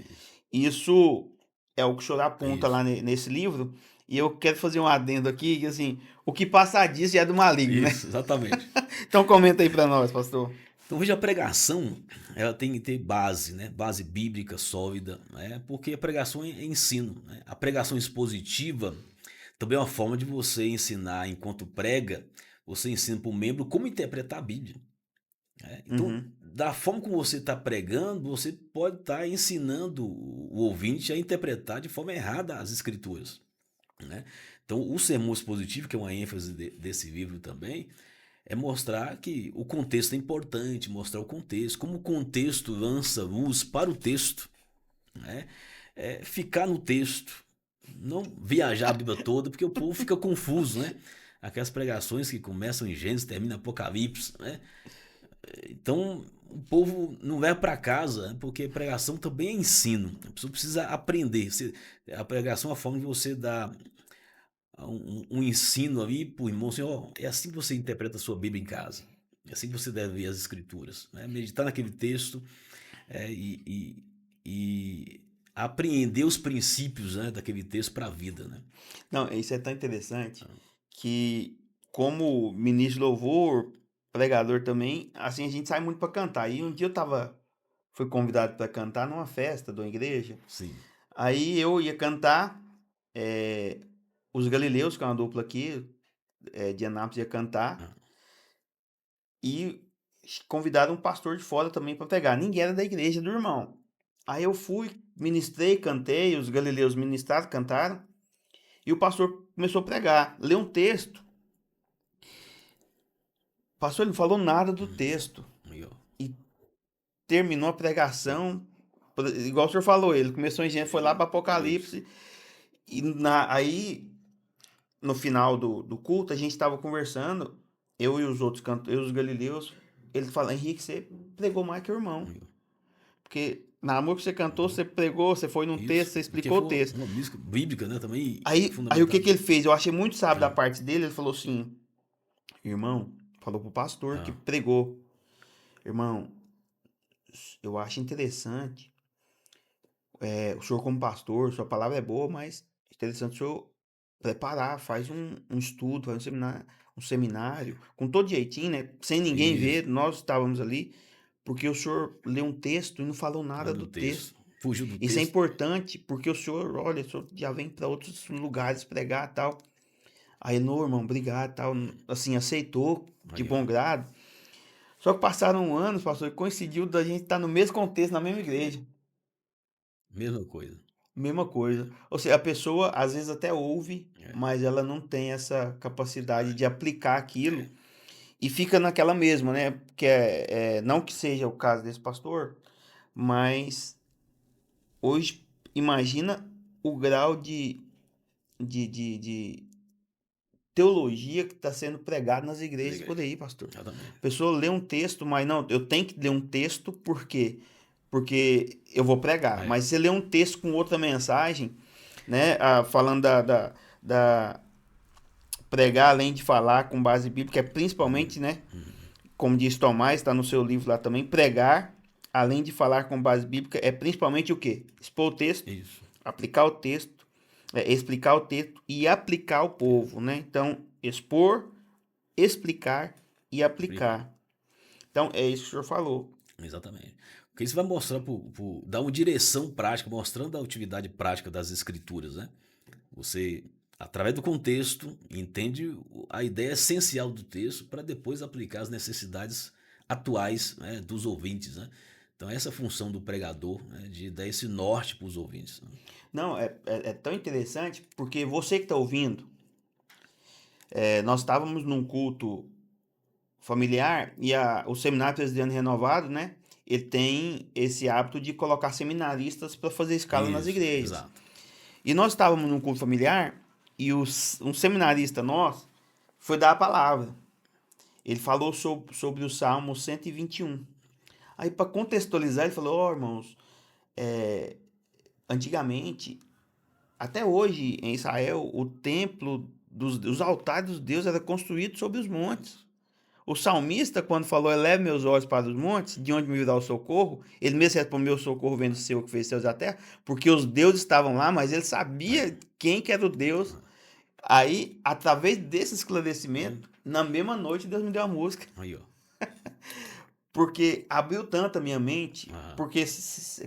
Isso é o que o senhor aponta lá nesse livro. E eu quero fazer um adendo aqui, que assim, o que passa disso já é do maligno, né? Isso, exatamente. Então comenta aí para nós, pastor. Então veja, a pregação, ela tem que ter base, né? Base bíblica sólida, né? Porque a pregação é ensino, né? A pregação expositiva também é uma forma de você ensinar, enquanto prega, você ensina para o membro como interpretar a Bíblia. Né? Então, da forma como você está pregando, você pode estar ensinando o ouvinte a interpretar de forma errada as Escrituras. Né? Então, o sermão expositivo, que é uma ênfase desse livro também, é mostrar que o contexto é importante, mostrar o contexto, como o contexto lança luz para o texto, né? Ficar no texto, não viajar a Bíblia toda, porque o povo fica confuso, né? Aquelas pregações que começam em Gênesis, terminam em Apocalipse, né? Então, o povo não vai para casa, porque pregação também é ensino. A pessoa precisa aprender. A pregação é a forma de você dar um ensino ali para o irmão, assim, é assim que você interpreta a sua Bíblia em casa. É assim que você deve ver as escrituras, né? Meditar naquele texto e apreender os princípios, né, daquele texto para a vida, né? Não, isso é tão interessante que, como ministro de louvor, pregador também, assim, a gente sai muito para cantar. E um dia fui convidado para cantar numa festa de uma igreja. Sim. Aí eu ia cantar, eh, os Galileus, que é uma dupla aqui, de Anápolis, ia cantar, Ah, e convidaram um pastor de fora também para pregar. Ninguém era da igreja do irmão. Aí eu fui, ministrei, cantei, os Galileus ministraram, cantaram, e o pastor começou a pregar, leu um texto. O pastor ele não falou nada do texto aí, ó. e terminou a pregação, igual o senhor falou, ele começou em Gênesis, foi lá para Apocalipse, e aí no final do culto a gente estava conversando, eu e os outros eu e os galileus, ele fala, Henrique, você pregou mais que o irmão, Aí, ó. porque na música que você cantou, você pregou, você foi num texto, Isso, você porque explicou o foi texto. uma música bíblica, né, também Aí o que fundamentada. que ele fez? Eu achei muito sábio da parte dele, ele falou assim, irmão, falou pro pastor que Ah, pregou, irmão, eu acho interessante, o senhor como pastor, sua palavra é boa, mas é interessante o senhor preparar, faz um estudo, faz um seminário, com todo jeitinho, né? Sem ninguém isso, ver, nós estávamos ali, porque o senhor leu um texto e não falou lá nada do do texto. texto. Fugiu do Isso é texto. importante, porque o senhor já vem para outros lugares pregar tal. Aí, não, irmão, obrigado, tal. Assim, aceitou de Aí, ó. bom grado. Só que passaram anos, pastor, e coincidiu da gente estar no mesmo contexto, na mesma igreja. Mesma coisa. Mesma coisa. Ou seja, a pessoa às vezes até ouve, É, mas ela não tem essa capacidade de aplicar aquilo e fica naquela mesma, né? Que não que seja o caso desse pastor, mas hoje imagina o grau de teologia que está sendo pregado nas na igrejas por igreja. aí, pastor. Exatamente. A pessoa lê um texto, mas não, eu tenho que ler um texto por quê? Porque eu vou pregar. É, Mas você lê um texto com outra mensagem, né? Falando da pregar além de falar com base bíblica, é principalmente, né? Como diz Tomás, está no seu livro lá também, pregar além de falar com base bíblica é principalmente o quê? Expor o texto, isso. aplicar o texto, explicar o texto e aplicar ao povo, né? Então, expor, explicar e Explicar. aplicar. Então, é isso que o senhor falou. Exatamente. Porque isso vai mostrar, dar uma direção prática, mostrando a utilidade prática das escrituras, né? Você, através do contexto, entende a ideia essencial do texto para depois aplicar as necessidades atuais, né, dos ouvintes, né? Então, essa é a função do pregador, né, de dar esse norte para os ouvintes, né? Não, é tão interessante porque você que está ouvindo, nós estávamos num culto familiar e o Seminário Presbiteriano Renovado, né? Ele tem esse hábito de colocar seminaristas para fazer escala nas Isso, igrejas. exato. E nós estávamos num culto familiar e um seminarista nosso foi dar a palavra. Ele falou sobre o Salmo 121. Aí, para contextualizar, ele falou: Ó, irmãos, antigamente, até hoje em Israel, o templo os altares dos deuses era construído sobre os montes. O salmista, quando falou, eleve meus olhos para os montes, de onde me virá o socorro, ele mesmo respondeu, meu socorro vem do Senhor que fez céus e a terra, porque os deuses estavam lá, mas ele sabia quem que era o Deus. Aí, através desse esclarecimento, na mesma noite, Deus me deu a música, Aí, ó. porque abriu tanto a minha mente, Ah, porque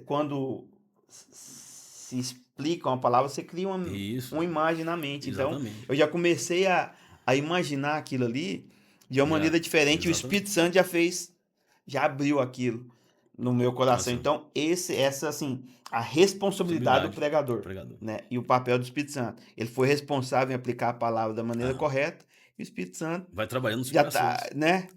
quando se explica uma palavra, você cria isso, uma imagem na mente. Então, exatamente. eu já comecei a imaginar aquilo ali de uma Já, maneira diferente. O exatamente. Espírito Santo já abriu aquilo no meu coração. Assim, Então, essa assim, a responsabilidade do possibilidade do pregador, pregador. né? E o papel do Espírito Santo. Ele foi responsável em aplicar a palavra da maneira Ah, correta, e o Espírito Santo vai trabalhando nos já tá, corações. né?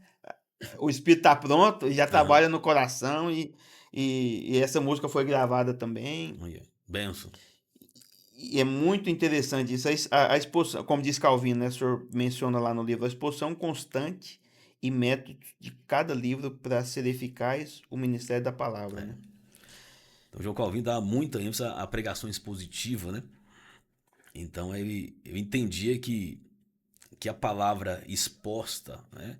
O Espírito tá pronto, já Aham. trabalha no coração e essa música foi gravada também. Aí, ó. Benção. E é muito interessante isso. A exposição, como diz Calvino, né? O senhor menciona lá no livro, a exposição constante e método de cada livro para ser eficaz o ministério da palavra, né? Então, o João Calvino dá muita ênfase à pregação expositiva, né? Então, eu entendia que a palavra exposta, né,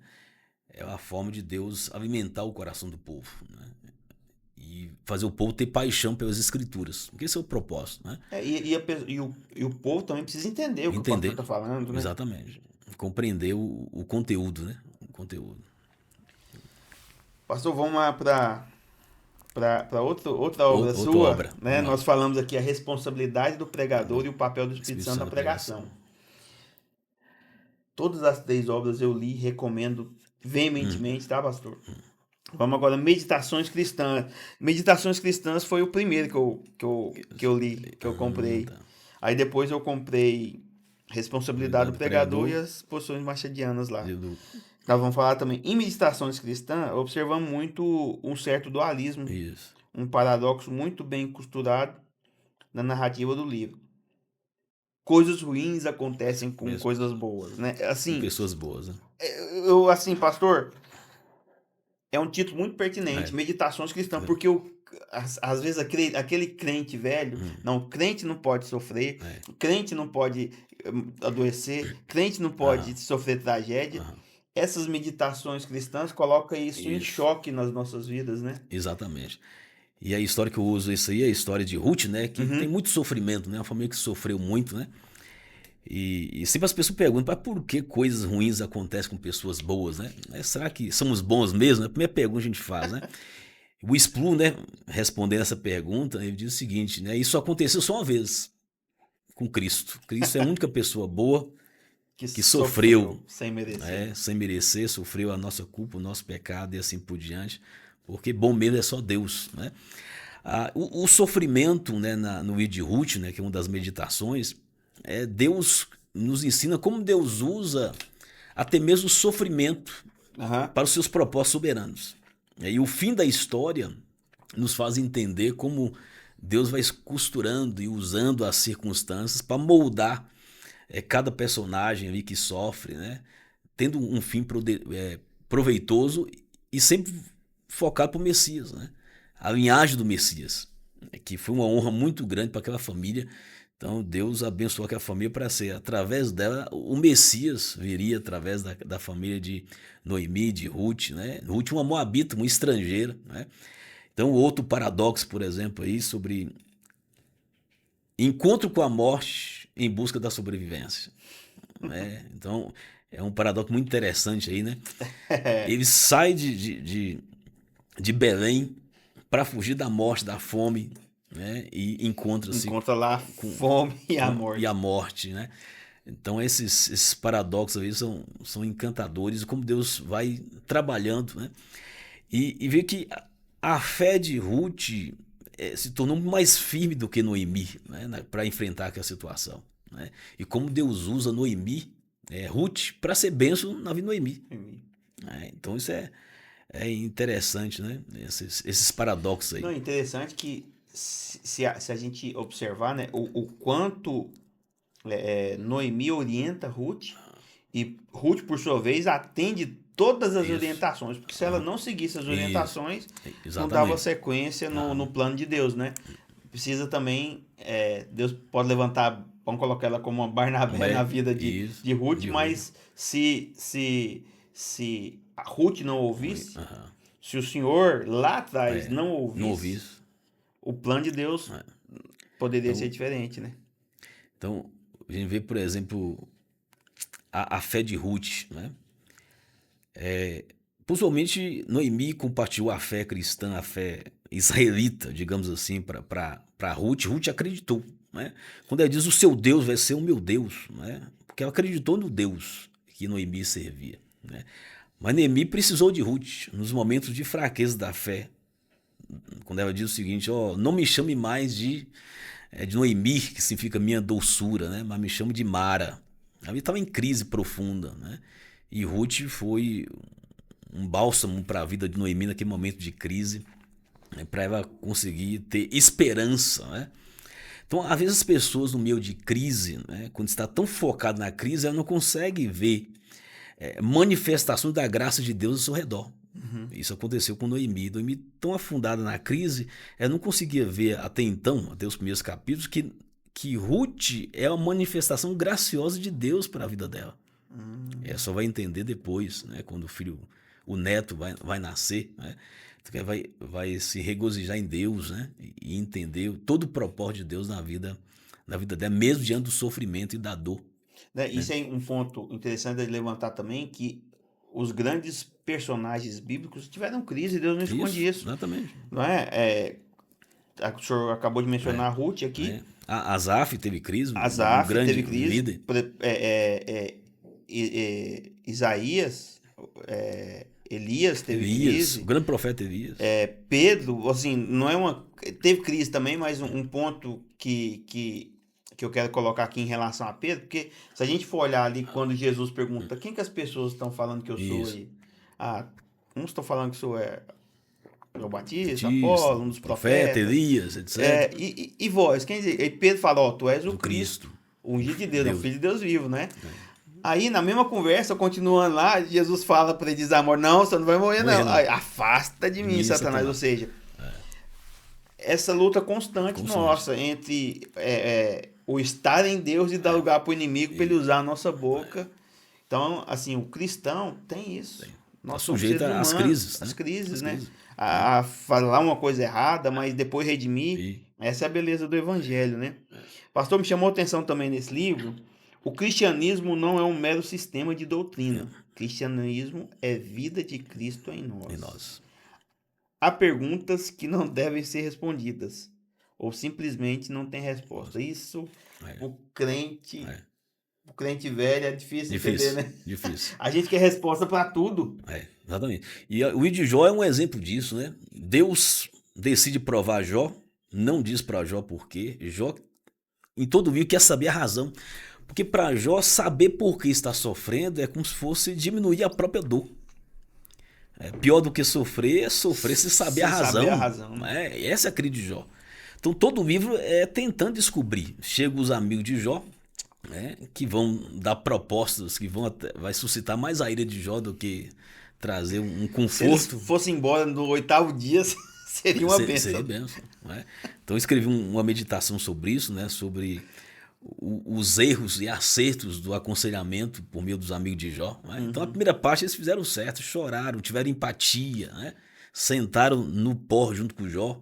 é a forma de Deus alimentar o coração do povo, né? E fazer o povo ter paixão pelas escrituras. Porque esse é o propósito, né? E o povo também precisa entender o que o pastor Entender, está falando, né? exatamente. Compreender o conteúdo, né? O conteúdo. Pastor, vamos lá para outra obra Outra sua, obra, né? vamos lá. Nós falamos aqui a responsabilidade do pregador e o papel do Espírito Santo na pregação. Todas as 3 obras eu li, recomendo veementemente, tá, pastor? Vamos agora, Meditações Cristãs. Meditações Cristãs foi o primeiro que eu li, que eu comprei. Tá. Aí depois eu comprei Responsabilidade do Pregador e as Posições Machadianas lá. Nós vamos falar também, em Meditações Cristãs, observamos muito um certo dualismo, Isso. um paradoxo muito bem costurado na narrativa do livro. Coisas ruins acontecem com Mesmo. coisas boas, né? Assim, Pessoas boas, né? assim, pastor, é um título muito pertinente, Meditações Cristãs, porque às vezes aquele crente velho, não, crente não pode sofrer, crente não pode adoecer, crente não pode sofrer tragédia. Essas meditações cristãs colocam isso em choque nas nossas vidas, né? Exatamente. E a história que eu uso isso aí é a história de Ruth, né? Que tem muito sofrimento, né? Uma família que sofreu muito, né? E sempre as pessoas perguntam, mas por que coisas ruins acontecem com pessoas boas, né? Será que somos bons mesmo? É a primeira pergunta que a gente faz, né? O Splu, né, respondendo essa pergunta, ele diz o seguinte, né? Isso aconteceu só uma vez com Cristo. Cristo é a única pessoa boa que sofreu sem merecer. Sem merecer, sofreu a nossa culpa, o nosso pecado e assim por diante, porque bom mesmo é só Deus, né? O sofrimento, né, no livro de Ruth, né, que é uma das meditações, Deus nos ensina como Deus usa até mesmo o sofrimento para os seus propósitos soberanos. E o fim da história nos faz entender como Deus vai costurando e usando as circunstâncias para moldar cada personagem ali que sofre, né? Tendo um fim proveitoso e sempre focado para o Messias, né? A linhagem do Messias, que foi uma honra muito grande para aquela família. Então Deus abençoou aquela família para ser, através dela, o Messias viria através da família de Noemi, de Ruth, né? Ruth, uma moabita, uma estrangeira, né? Então outro paradoxo, por exemplo, aí sobre encontro com a morte em busca da sobrevivência, né? Então é um paradoxo muito interessante aí, né? Ele sai de Belém para fugir da morte, da fome, né? E encontra lá fome e a morte. E a morte, né? Então esses paradoxos aí são encantadores, como Deus vai trabalhando, né? E ver que a fé de Ruth se tornou mais firme do que Noemi, né? Para enfrentar aquela situação, né? E como Deus usa Noemi, Ruth, para ser bênção na vida de Noemi. Então isso é interessante, né? Esses paradoxos aí. Não, é interessante que se a gente observar, né, o quanto Noemi orienta Ruth e Ruth, por sua vez, atende todas as orientações, porque se ela não seguisse as orientações, não dava sequência no plano de Deus, né? Precisa também, Deus pode levantar, vamos colocar ela como uma Barnabé na vida de Ruth, mas se a Ruth não ouvisse, se o Senhor lá atrás não ouvisse, o plano de Deus poderia ser diferente, né? Então, a gente vê, por exemplo, a fé de Ruth, né? Possivelmente Noemi compartilhou a fé cristã, a fé israelita, digamos assim, para Ruth. Ruth acreditou, né? Quando ela diz o seu Deus vai ser o meu Deus, né? Porque ela acreditou no Deus que Noemi servia, né? Mas Noemi precisou de Ruth nos momentos de fraqueza da fé, quando ela diz o seguinte, não me chame mais de Noemi, que significa minha doçura, né? Mas me chame de Mara. Ela estava em crise profunda, né? E Ruth foi um bálsamo para a vida de Noemi naquele momento de crise, né? Para ela conseguir ter esperança, né? Então, às vezes as pessoas no meio de crise, né? Quando está tão focado na crise, ela não consegue ver manifestações da graça de Deus ao seu redor. Isso aconteceu com Noemi. Noemi, tão afundada na crise, ela não conseguia ver até então, até os primeiros capítulos, que Ruth é uma manifestação graciosa de Deus para a vida dela. Ela só vai entender depois, né, quando o neto vai nascer, né? Então, vai se regozijar em Deus, né? E entender todo o propósito de Deus na vida dela, mesmo diante do sofrimento e da dor. Né? Isso é um ponto interessante de levantar também, que os grandes personagens bíblicos tiveram crise, Deus não esconde isso. Exatamente. Não é? O senhor acabou de mencionar a Ruth aqui. A Asaf teve crise, Asaf um grande teve crise. líder. Isaías, Elias teve crise. O grande profeta Elias. Pedro, assim, não é teve crise também, mas um ponto que eu quero colocar aqui em relação a Pedro, porque se a gente for olhar ali quando Jesus pergunta quem que as pessoas estão falando que eu sou aí? Uns estão falando que sou João Batista, Apolo, um dos profetas, Elias, etc. E vós, quem diz? E Pedro fala, tu és o Cristo, o ungido de Deus, o filho de Deus vivo, né? Aí, na mesma conversa, continuando lá, Jesus fala para ele, diz, amor, não, você não vai morrer, não. Afasta de mim, Satanás. Ou seja, essa luta constante nossa entre o estar em Deus e dar lugar para o inimigo para ele usar a nossa boca. Então, assim, o cristão tem isso. Nós sujeita às crises. Às crises, né? A falar uma coisa errada, mas depois redimir. Essa é a beleza do evangelho, né? Pastor, me chamou a atenção também nesse livro, o cristianismo não é um mero sistema de doutrina. Cristianismo é vida de Cristo em nós. Há perguntas que não devem ser respondidas, ou simplesmente não tem resposta. Isso, o crente velho é difícil entender, né? Difícil. A gente quer resposta para tudo. Exatamente. E o livro de Jó é um exemplo disso, né? Deus decide provar Jó, não diz para Jó por quê. Jó, em todo livro, quer saber a razão. Porque para Jó, saber por que está sofrendo é como se fosse diminuir a própria dor. Pior do que sofrer é sofrer sem saber a razão. Essa é a crise de Jó. Então todo livro é tentando descobrir. Chegam os amigos de Jó, que vão dar propostas que vai suscitar mais a ira de Jó do que trazer um conforto. Se eles fossem embora no 8º dia, seria uma bênção. Seria bênção, Então eu escrevi uma meditação sobre isso, sobre os erros e acertos do aconselhamento por meio dos amigos de Jó. Então a primeira parte eles fizeram certo, choraram, tiveram empatia, sentaram no pó junto com Jó,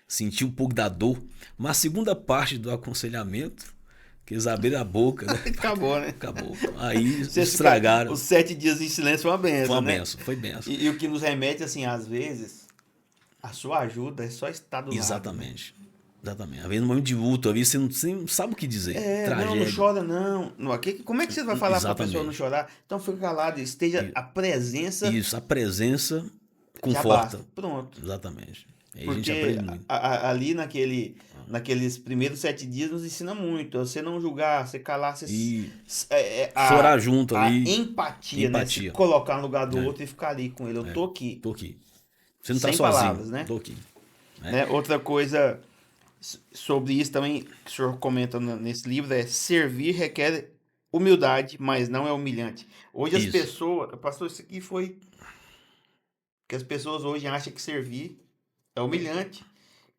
sentiram um pouco da dor. Mas a segunda parte do aconselhamento, que eles abriram a boca, Acabou, né? Acabou. Aí estragaram. Os 7 dias em silêncio foi uma benção, Foi uma benção, foi benção. E o que nos remete, assim, às vezes, a sua ajuda é só estar do lado. Exatamente. Às vezes no momento de luto, às vezes você não sabe o que dizer. Não chora, não. Como é que você vai falar para a pessoa não chorar? Então fica calado, esteja a presença. Isso, a presença conforta. Pronto. Exatamente. Aí porque a gente aprende muito. Ali naqueles primeiros 7 dias nos ensina muito. Você não julgar, você calar, você chorar junto ali. A empatia, né? Se colocar no lugar do outro e ficar ali com ele. Eu tô aqui. Você não tá sem sozinho. Palavras, né? Tô aqui. Outra coisa sobre isso também que o senhor comenta nesse livro servir requer humildade, mas não é humilhante. Hoje as pessoas... Pastor, isso aqui foi... que as pessoas hoje acham que servir é humilhante.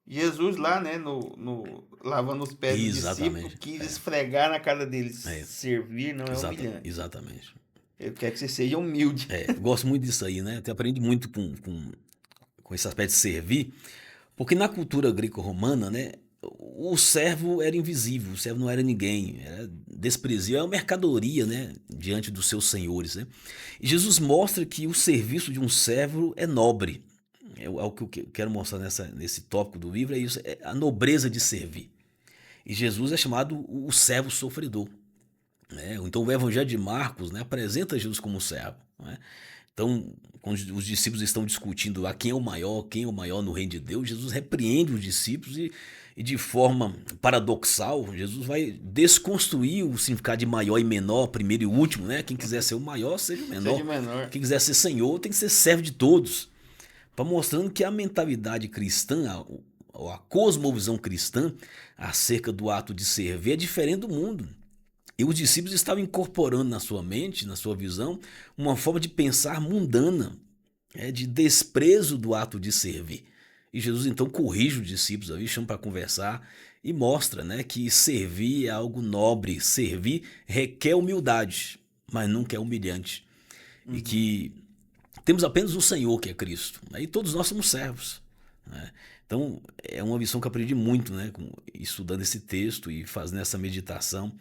Jesus lá, no lavando os pés dos discípulos, quis esfregar na cara deles. Servir não é humilhante. Exatamente. Eu quero que você seja humilde. Eu gosto muito disso aí, né? Eu aprendi muito com esse aspecto de servir, porque na cultura greco-romana, o servo era invisível, o servo não era ninguém, era desprezível, é uma mercadoria, diante dos seus senhores, E Jesus mostra que o serviço de um servo é nobre. O que eu quero mostrar nesse tópico do livro é isso, é a nobreza de servir. E Jesus é chamado o servo sofredor. Então o Evangelho de Marcos apresenta Jesus como servo. Então, quando os discípulos estão discutindo quem é o maior no reino de Deus, Jesus repreende os discípulos e de forma paradoxal, Jesus vai desconstruir o significado de maior e menor, primeiro e último. Quem quiser ser o maior, seja o menor. Quem quiser ser senhor, tem que ser servo de todos. Para mostrando que a mentalidade cristã, a cosmovisão cristã acerca do ato de servir é diferente do mundo. E os discípulos estavam incorporando na sua mente, na sua visão, uma forma de pensar mundana, de desprezo do ato de servir. E Jesus então corrige os discípulos ali, chama para conversar e mostra que servir é algo nobre, servir requer humildade, mas nunca é humilhante. E que temos apenas o Senhor, que é Cristo, né? E todos nós somos servos, né? Então, é uma visão que eu aprendi muito, né, estudando esse texto e fazendo essa meditação,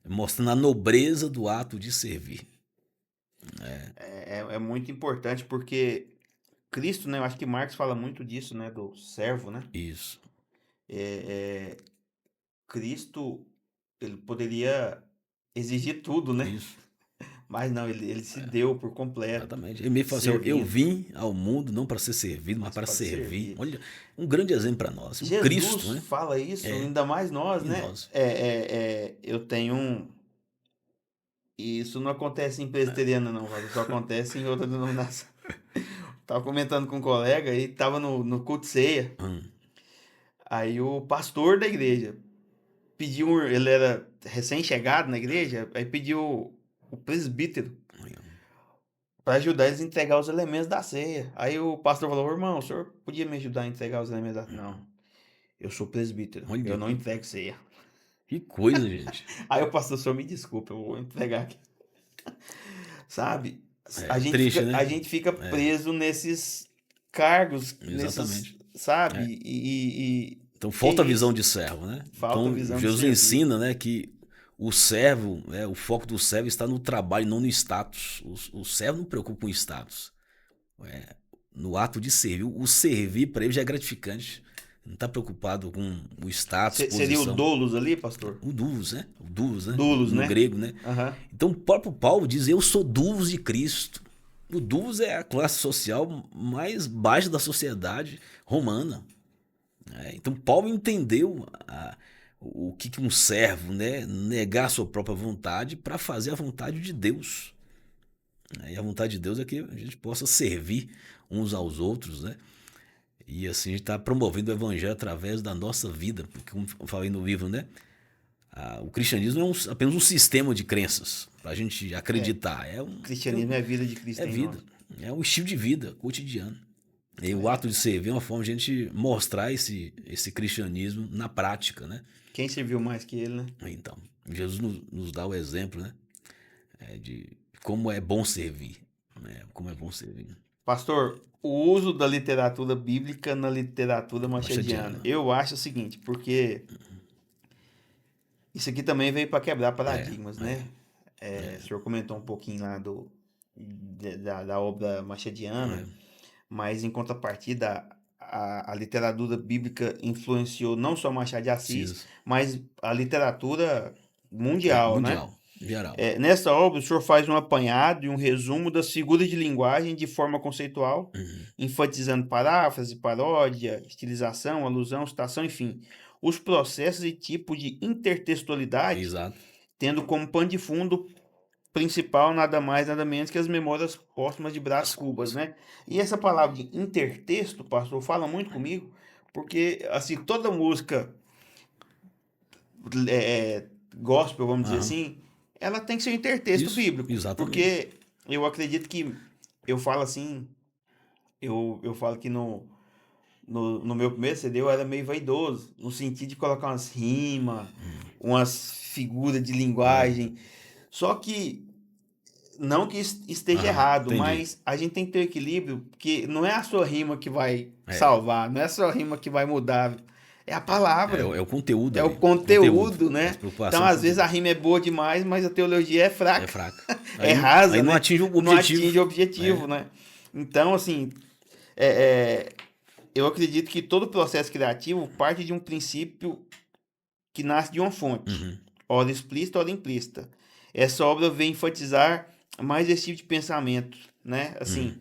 mostrando a nobreza do ato de servir. É muito importante porque Cristo, né? Eu acho que Marx fala muito disso, né? Do servo, né? Isso, É, Cristo, ele poderia exigir tudo, né? isso, Mas não, ele se deu por completo, exatamente. Ele mesmo fala assim: eu servindo, vim ao mundo não para ser servido, mas mas para para servir. servir. Olha, um grande exemplo para nós. O Cristo, Jesus né? fala isso, É, ainda mais nós, e né? nós. Eu tenho um. E isso não acontece em presbiteriana, não, Walter, só acontece em outra denominação. Tava comentando com um colega e tava no culto de ceia. Hum, Aí o pastor da igreja pediu, ele era recém-chegado na igreja, aí pediu o presbítero para ajudar eles a entregar os elementos da ceia. Aí o pastor falou: irmão, o senhor podia me ajudar a entregar os elementos da ceia? Não, eu sou presbítero, olha eu não que, entrego ceia. que coisa, gente. Aí o pastor: o senhor me desculpa, eu vou entregar aqui. Sabe? É triste, A né? gente fica É, preso nesses cargos, nesses, exatamente. sabe? É. E Então que falta a visão isso? de servo, né? Falta Então visão de Jesus servir. ensina, né, que o servo, né, o foco do servo está no trabalho, não no status. O servo não preocupa com o status. É, no ato de servir, o servir para ele já é gratificante. Não está preocupado com o status, Seria o posição. doulos ali, pastor? O doulos, né? O doulos, né? Doulos, No né? grego, né? Aham. Então o próprio Paulo diz: eu sou doulos de Cristo. O doulos é a classe social mais baixa da sociedade romana. Então Paulo entendeu o que um servo, né, negar a sua própria vontade para fazer a vontade de Deus. E a vontade de Deus é que a gente possa servir uns aos outros, né? E assim a gente está promovendo o evangelho através da nossa vida, porque como eu falei no livro, né? O cristianismo não é apenas um sistema de crenças para a gente acreditar, O cristianismo é a vida de Cristo é em vida, nós. é um estilo de vida cotidiano. E o ato de servir é uma forma de a gente mostrar esse cristianismo na prática, né? Quem serviu mais que ele, né? Então, Jesus nos dá o exemplo, né? De como é bom servir, né? Como é bom servir. Pastor, o uso da literatura bíblica na literatura machadiana. Machadiana. Eu acho o seguinte, porque isso aqui também veio para quebrar paradigmas, né? O senhor comentou um pouquinho lá da obra machadiana, mas em contrapartida, a literatura bíblica influenciou não só Machado de Assis, Sim. mas a literatura mundial, né? Mundial, geral. Nessa obra, o senhor faz um apanhado e um resumo das figuras de linguagem de forma conceitual, enfatizando paráfrase, paródia, estilização, alusão, citação, enfim, os processos e tipos de intertextualidade, Exato. tendo como pano de fundo principal nada mais, nada menos que as memórias póstumas de Brás Cubas, né? E essa palavra de intertexto, pastor, fala muito comigo, porque, assim, toda música gospel, vamos dizer Aham. assim, ela tem que ser um intertexto Isso, bíblico. exatamente. Porque eu acredito que, eu falo assim, eu falo que no meu primeiro CD eu era meio vaidoso, no sentido de colocar umas rimas, umas figuras de linguagem. Só que, não que esteja Aham, errado, entendi. mas a gente tem que ter equilíbrio, porque não é a sua rima que vai É. salvar, não é a sua rima que vai mudar, é a palavra. É o conteúdo. É o ali. conteúdo, né? As preocupações Então, com às vezes, a rima é boa demais, mas a teologia é fraca. é fraca. É rasa, Aí não né? atinge o Não objetivo. atinge o objetivo, né? Então, assim, eu acredito que todo processo criativo parte de um princípio que nasce de uma fonte, ora explícita, ora implícita. Essa obra vem enfatizar mais esse tipo de pensamento, né? Assim,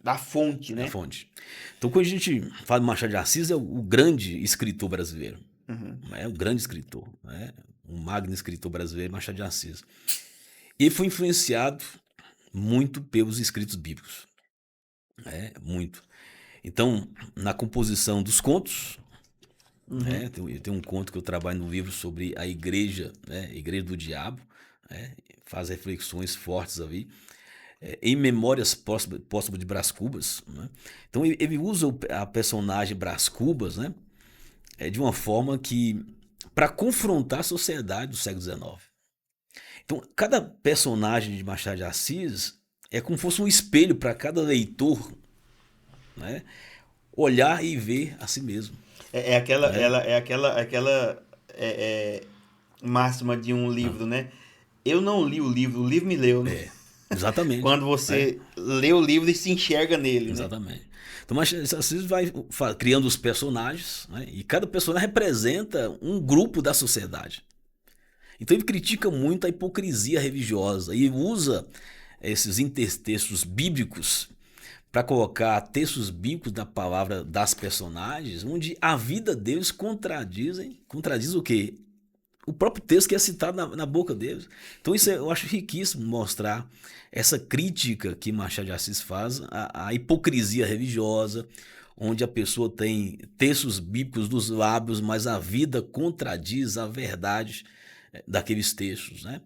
da fonte, né? A fonte. Então, quando a gente fala de Machado de Assis, é o grande escritor brasileiro. É o grande escritor, né? Um magno escritor brasileiro, Machado de Assis. Ele foi influenciado muito pelos escritos bíblicos. Muito. Então, na composição dos contos, tem um conto que eu trabalho no livro sobre a igreja, né? Igreja do Diabo, faz reflexões fortes ali. Em Memórias Póstumas de Brás Cubas, né? Então ele usa a personagem Brás Cubas, né? De uma forma que para confrontar a sociedade do século XIX. Então cada personagem de Machado de Assis é como se fosse um espelho para cada leitor, né? Olhar e ver a si mesmo, É aquela, né? aquela máxima de um Ah, livro, né? Eu não li o livro me leu, né? é, exatamente, Quando né? você lê o livro e se enxerga nele, né? Exatamente. Então, Machado de Assis vai criando os personagens, né? E cada personagem representa um grupo da sociedade. Então ele critica muito a hipocrisia religiosa e usa esses intertextos bíblicos para colocar textos bíblicos da palavra das personagens, onde a vida deles contradiz o quê? O próprio texto que é citado na boca deles. Então isso eu acho riquíssimo mostrar essa crítica que Machado de Assis faz à hipocrisia religiosa, onde a pessoa tem textos bíblicos dos lábios, mas a vida contradiz a verdade daqueles textos, né?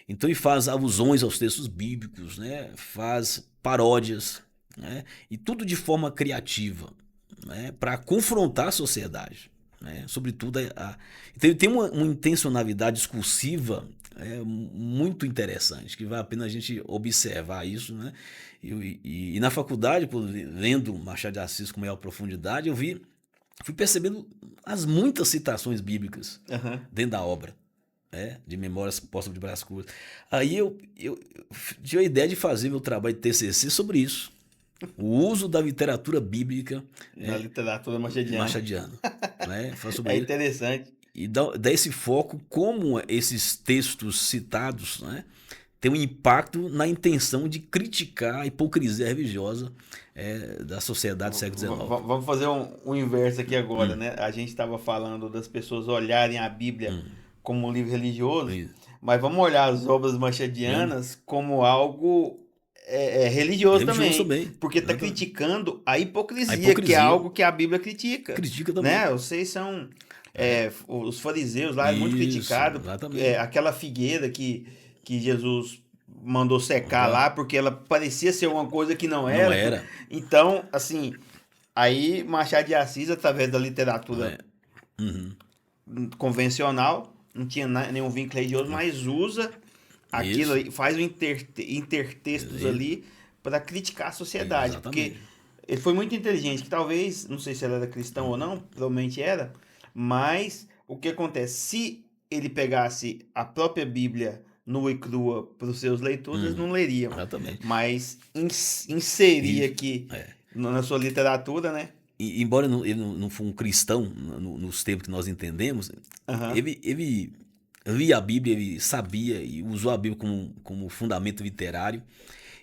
Então ele faz alusões aos textos bíblicos, né? Faz paródias, né? E tudo de forma criativa, né? Para confrontar a sociedade, né? Sobretudo então ele tem uma intencionalidade discursiva muito interessante, que vale a pena a gente observar isso, né? E na faculdade, lendo Machado de Assis com maior profundidade, fui percebendo as muitas citações bíblicas Aham. dentro da obra, né, de Memórias Póstumas de Brás Cubas. Aí eu tive a ideia de fazer meu trabalho de TCC sobre isso. O uso da literatura bíblica Na literatura machadiana. machadiana. Né, falar sobre É ele interessante. e dar esse foco como esses textos citados, né, têm um impacto na intenção de criticar a hipocrisia religiosa da sociedade do século XIX. Vamos fazer um inverso aqui agora, né? A gente estava falando das pessoas olharem a Bíblia como um livro religioso, Isso. mas vamos olhar as obras machadianas como algo religioso Religioso também, também. porque está Exatamente. criticando a A hipocrisia, que é hipocrisia algo que a Bíblia critica, critica também. né? Vocês são os fariseus lá, é muito Isso, criticado, exatamente. aquela figueira que Jesus mandou secar Tá? lá porque ela parecia ser uma coisa que não Não era. era. Então, assim, aí Machado de Assis, através da literatura É. Uhum. convencional, não tinha nenhum vínculo religioso, mas usa aquilo Isso. ali, faz o intertextos Isso. ali para criticar a sociedade, porque Exatamente. ele foi muito inteligente, que talvez, não sei se ele era cristão ou não, provavelmente era, mas o que acontece? Se ele pegasse a própria Bíblia nua e crua para os seus leitores, eles não leriam, Exatamente. mas inserir Isso. aqui É. na sua literatura, né? E, embora ele não foi um cristão nos tempos que nós entendemos, Aham. ele lia a Bíblia, ele sabia e usou a Bíblia como fundamento literário.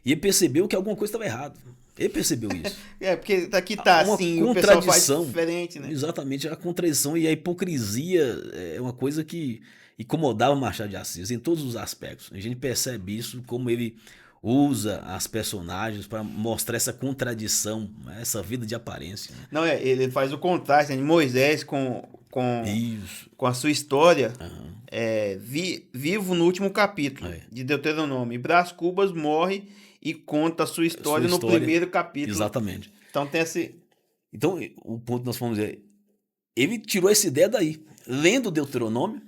E ele percebeu que alguma coisa estava errada. Ele percebeu isso. Porque aqui tá Uma assim, o pessoal faz contradição. diferente, né? Exatamente, a contradição e a hipocrisia é uma coisa que incomodava Machado de Assis em todos os aspectos. A gente percebe isso, como ele usa as personagens para mostrar essa contradição, né, essa vida de aparência. Né? Não, ele faz o contraste, né, de Moisés Isso. com a sua história, Aham. vivo no último capítulo É. de Deuteronômio. E Brás Cubas morre e conta a sua história Sua no história. primeiro capítulo. Exatamente. Então tem esse. Então, o ponto que nós fomos é, ele tirou essa ideia daí. Lendo Deuteronômio,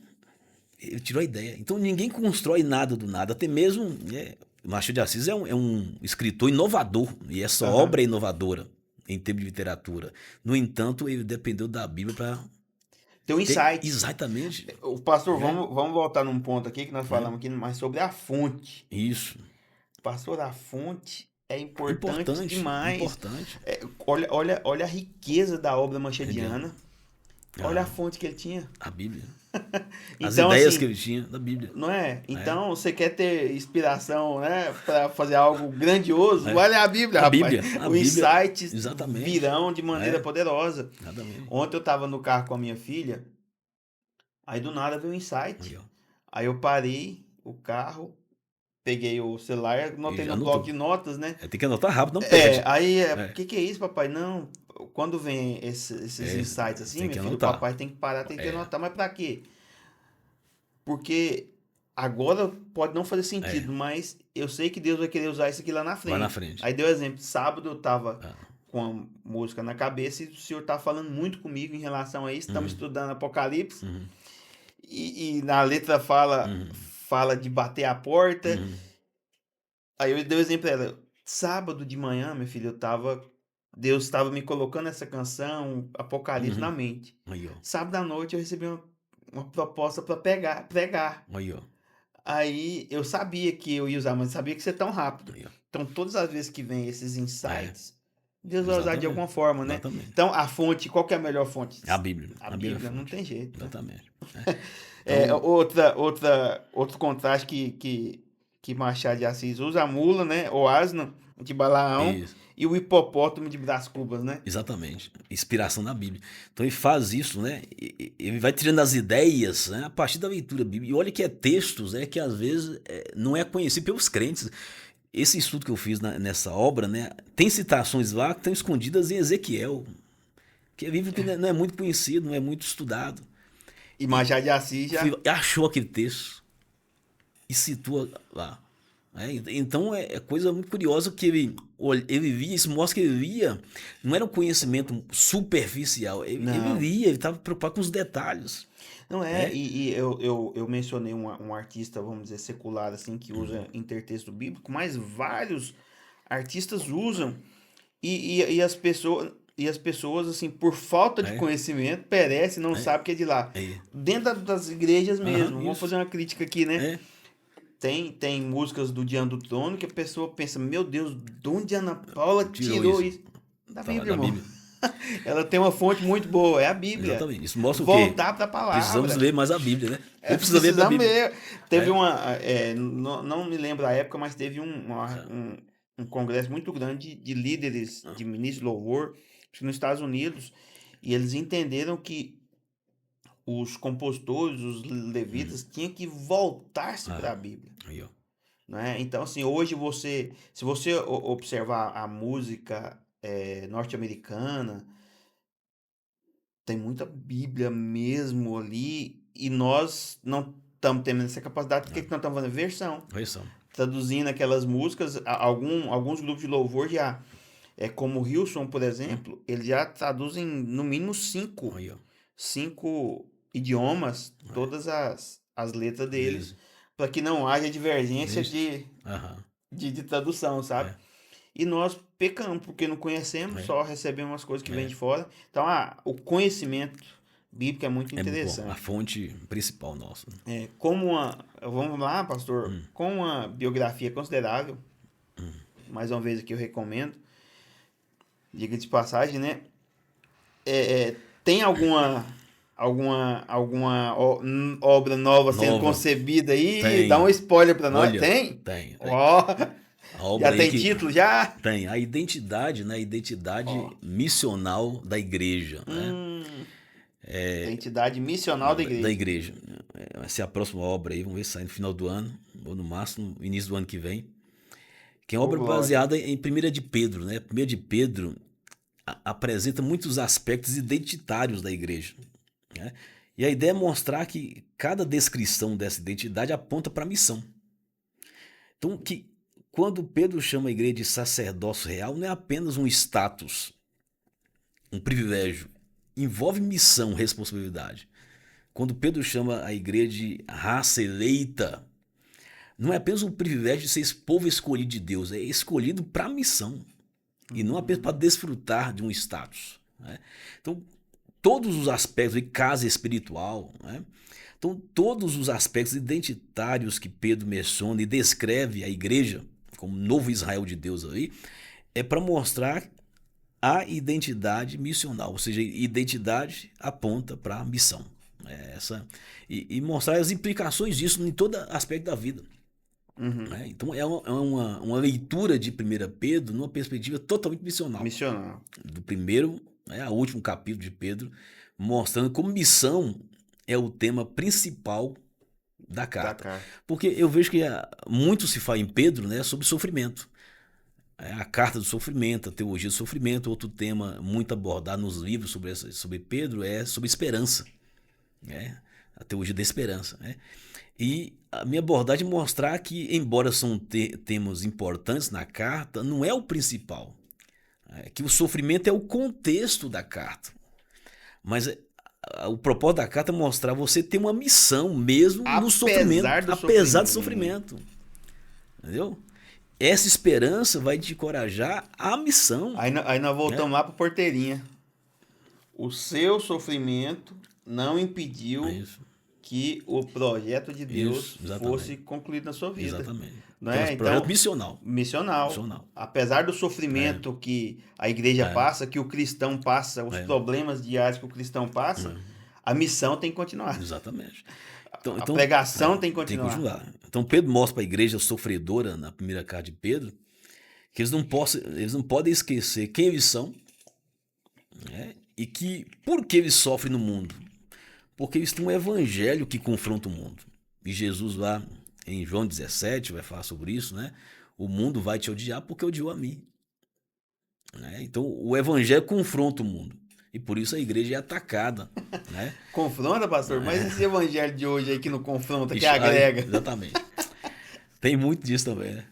ele tirou a ideia. Então ninguém constrói nada do nada, até mesmo Machado de Assis é um escritor inovador, e essa Aham. obra é inovadora em termos de literatura. No entanto, ele dependeu da Bíblia para Tem um ter insight. exatamente O pastor, É. vamos voltar num ponto aqui que nós falamos aqui mais sobre a fonte. isso. Pastor, a fonte é importante Importante, demais. importante. Olha a riqueza da obra machadiana. Olha a Ah, fonte que ele tinha. a Bíblia. As Então, ideias assim, que ele tinha da Bíblia. não é? Então, você quer ter inspiração, né, para fazer algo grandioso? É. Olha a Bíblia, A rapaz. Bíblia, a Os Bíblia, insights exatamente. virão de maneira É. poderosa. Exatamente. Ontem eu tava no carro com a minha filha, aí do nada veio um insight. Aí, ó. Aí eu parei o carro, peguei o celular, anotei E no anotou. bloco de notas, né? Tem que anotar rápido, não perde. Aí, É. o que é isso, papai? Não, quando vem esses insights assim, tem meu que filho, o anotar. papai tem que parar, tem que É. anotar. Mas pra quê? Porque agora pode não fazer sentido, mas eu sei que Deus vai querer usar isso aqui lá na frente. Vai na frente. Aí deu exemplo, sábado eu tava Ah. com a música na cabeça e o senhor tá falando muito comigo em relação a isso. Estamos estudando Apocalipse Uhum. e na letra fala de bater a porta. Uhum. Aí eu dei o exemplo pra ela. Sábado de manhã, minha filha, Deus estava me colocando essa canção, Apocalipse, na Uhum. mente. Aí, ó. Sábado à noite eu recebi uma proposta para pregar. Aí, ó. Aí eu sabia que eu ia usar, mas não sabia que ia ser tão rápido. Aí, ó. Então, todas as vezes que vem esses É, insights, Deus vai usar de exatamente. alguma forma, né? Exatamente. Então, a fonte, qual que é a melhor fonte? A Bíblia. A A Bíblia é Bíblia, não fonte. tem jeito, né? Exatamente. Então, Outro contraste que Machado de Assis usa, a mula, né? O asno de Balaão isso. e o hipopótamo de Brás Cubas, né? Exatamente. Inspiração da Bíblia. Então ele faz isso, né? Ele vai tirando as ideias, né, a partir da leitura bíblica. E olha que é textos, né, que às vezes não é conhecido pelos crentes. Esse estudo que eu fiz nessa obra, né, tem citações lá que estão escondidas em Ezequiel, que é livro que não é muito conhecido, não é muito estudado. E Machado de Assis já... Achou aquele texto e situa lá. Então é coisa muito curiosa que ele via, isso mostra que ele via, não era um conhecimento superficial, ele Não. via, ele estava preocupado com os detalhes. Não Né? e eu mencionei um artista, vamos dizer, secular, assim, que usa intertexto bíblico, mas vários artistas usam e as pessoas, assim, por falta de É, conhecimento, perecem, não sabem que é de lá. é, Dentro das igrejas mesmo, vamos isso. fazer uma crítica aqui, né? É, Tem músicas do Diante do Trono que a pessoa pensa, meu Deus, de onde Ana Paula tirou tirou isso. isso? Da Tava Bíblia, da irmão. Bíblia. Ela tem uma fonte muito boa, é a Bíblia. Exatamente. Isso mostra o quê? Voltar para a palavra. Precisamos ler mais a Bíblia, né? É, Precisa ler a precisamos Bíblia. ler. Teve É. não me lembro a época, mas teve um congresso muito grande de líderes, de ministros de louvor, acho que nos Estados Unidos, e eles entenderam que os compositores, os levitas, tinham que voltar-se para a Bíblia. Aí, ó. Né? Então, assim, hoje se você observar a música norte-americana, tem muita Bíblia mesmo ali, e nós não estamos tendo essa capacidade, porque que nós estamos fazendo versão, Versão. traduzindo aquelas músicas, alguns grupos de louvor já, como o Hillsong, por exemplo, eles já traduzem no mínimo Aí, ó. 5 idiomas, todas as letras deles, Isso. para que não haja divergência Isso. Aham. de tradução, sabe? É. E nós pecamos, porque não conhecemos, É. só recebemos as coisas que É. vêm de fora. Então, o conhecimento bíblico é muito É muito bom. A interessante. fonte principal nossa. Vamos lá, pastor, com uma biografia considerável, mais uma vez aqui eu recomendo, diga de passagem, né? Tem alguma obra nova sendo Nova. concebida aí? Tem. Dá um spoiler para nós. Olha, Tem? Tem. Ó, A obra já aí tem que título, já? tem a identidade, né? A identidade missional da igreja, né? Identidade missional da igreja. Da igreja. Vai ser a próxima obra aí, vamos ver se sai no final do ano, ou no máximo, início do ano que vem. Que é uma obra glória. baseada em 1 de Pedro, né? 1 de Pedro apresenta muitos aspectos identitários da igreja, né? E a ideia é mostrar que cada descrição dessa identidade aponta para a missão. Então, que quando Pedro chama a igreja de sacerdócio real, não é apenas um status, um privilégio. Envolve missão, responsabilidade. Quando Pedro chama a igreja de raça eleita, não é apenas um privilégio de ser esse povo escolhido de Deus, é escolhido para a missão. E não apenas para desfrutar de um status, né? Então, todos os aspectos de casa espiritual, né? Então, todos os aspectos identitários que Pedro menciona e descreve a igreja como novo Israel de Deus aí, é para mostrar a identidade missional, ou seja, identidade aponta para a missão. E mostrar as implicações disso em todo aspecto da vida. Né? Então é uma leitura de 1 Pedro numa perspectiva totalmente missional. Missional. Do primeiro ao último capítulo de Pedro, mostrando como missão é o tema principal da carta. Porque eu vejo que muito se fala em Pedro, né, sobre sofrimento. A carta do sofrimento, a teologia do sofrimento. Outro tema muito abordado nos livros sobre Pedro é sobre esperança, né? A teologia da esperança, né? E a minha abordagem é mostrar que, embora são temas importantes na carta, não é o principal. Que o sofrimento é o contexto da carta. Mas o propósito da carta é mostrar você ter uma missão mesmo no sofrimento, apesar do sofrimento. Entendeu? essa esperança vai te encorajar à missão. Aí nós voltamos lá para Porteirinha. O seu sofrimento não impediu É isso. que o projeto de Deus Isso, exatamente. fosse concluído na sua vida. Exatamente. Não é? Projeto Então, missional. missional. Apesar do sofrimento que a igreja passa, que o cristão passa, os problemas diários que o cristão passa, a missão tem que continuar. Exatamente. A pregação tem que continuar. Então Pedro mostra para a igreja sofredora, na primeira carta de Pedro, que eles não podem esquecer quem eles são, né? E que por que eles sofrem no mundo? Porque eles têm um evangelho que confronta o mundo. E Jesus lá em João 17 vai falar sobre isso, né? O mundo vai te odiar porque odiou a mim. Né? Então o evangelho confronta o mundo. E por isso a igreja é atacada. Né? Confronta, pastor? Mas esse evangelho de hoje aí que não confronta, que Ixi, agrega. Exatamente. Tem muito disso também, né?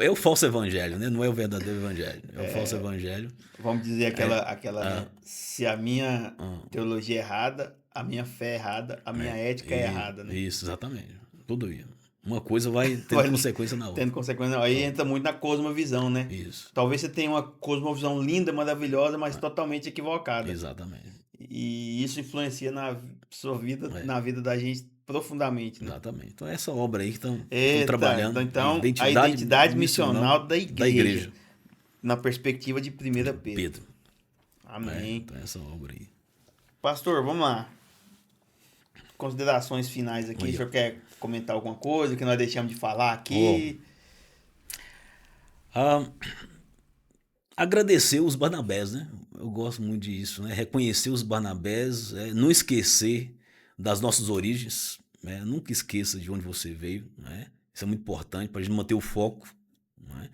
É o falso evangelho, né? Não é o verdadeiro evangelho. É o falso evangelho. Vamos dizer aquela né? Se a minha teologia é errada, a minha fé é errada, a minha ética é errada, né? Isso, exatamente. Tudo isso. Uma coisa vai tendo consequência na outra. Tendo consequência. Aí entra muito na cosmovisão, né? Isso. Talvez você tenha uma cosmovisão linda, maravilhosa, mas totalmente equivocada. Exatamente. E isso influencia na sua vida, na vida da gente profundamente, né? Exatamente. Então essa obra aí que estão trabalhando. Então, a identidade missional da igreja. Na perspectiva de 1 Pedro. Amém. Então essa obra aí. Pastor, vamos lá. Considerações finais aqui. O senhor quer comentar alguma coisa que nós deixamos de falar aqui? Agradecer os Barnabés, né? Eu gosto muito disso, né? Reconhecer os Barnabés, não esquecer das nossas origens, né? Nunca esqueça de onde você veio, né? Isso é muito importante para a gente manter o foco, né?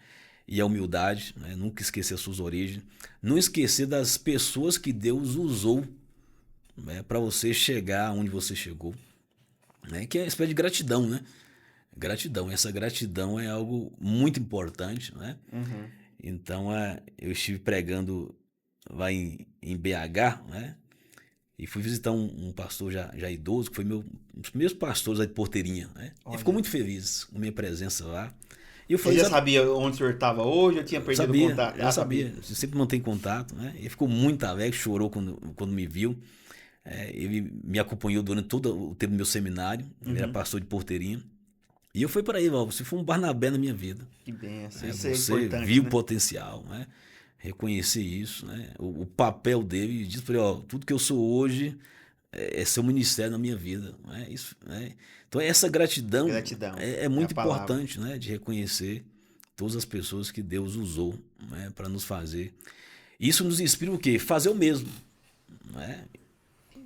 E a humildade, né? Nunca esquecer as suas origens. Não esquecer das pessoas que Deus usou, né? Para você chegar onde você chegou, né? Que é uma espécie de gratidão, né? Gratidão. Essa gratidão é algo muito importante, né? Uhum. Então, eu estive pregando lá em BH, né? E fui visitar um pastor já idoso, que foi um dos primeiros pastores lá de Porteirinha, né? Ele ficou muito feliz com a minha presença lá. E eu falei, você já sabia onde o senhor estava hoje? Eu tinha perdido o contato? Já sabia. Você sempre mantém contato, né? Ele ficou muito alegre, chorou quando me viu. Ele me acompanhou durante todo o tempo do meu seminário. Ele era pastor de Porteirinha. E eu fui para aí, você foi um Barnabé na minha vida. Que benção. Isso Você é importante, viu né? o potencial, né? Reconhecer isso, né? O papel dele, e disse para ele, tudo que eu sou hoje é seu ministério na minha vida. Né? Isso, né? Então essa gratidão é muito importante, né? De reconhecer todas as pessoas que Deus usou, né? Para nos fazer. Isso nos inspira o quê? Fazer o mesmo. Né?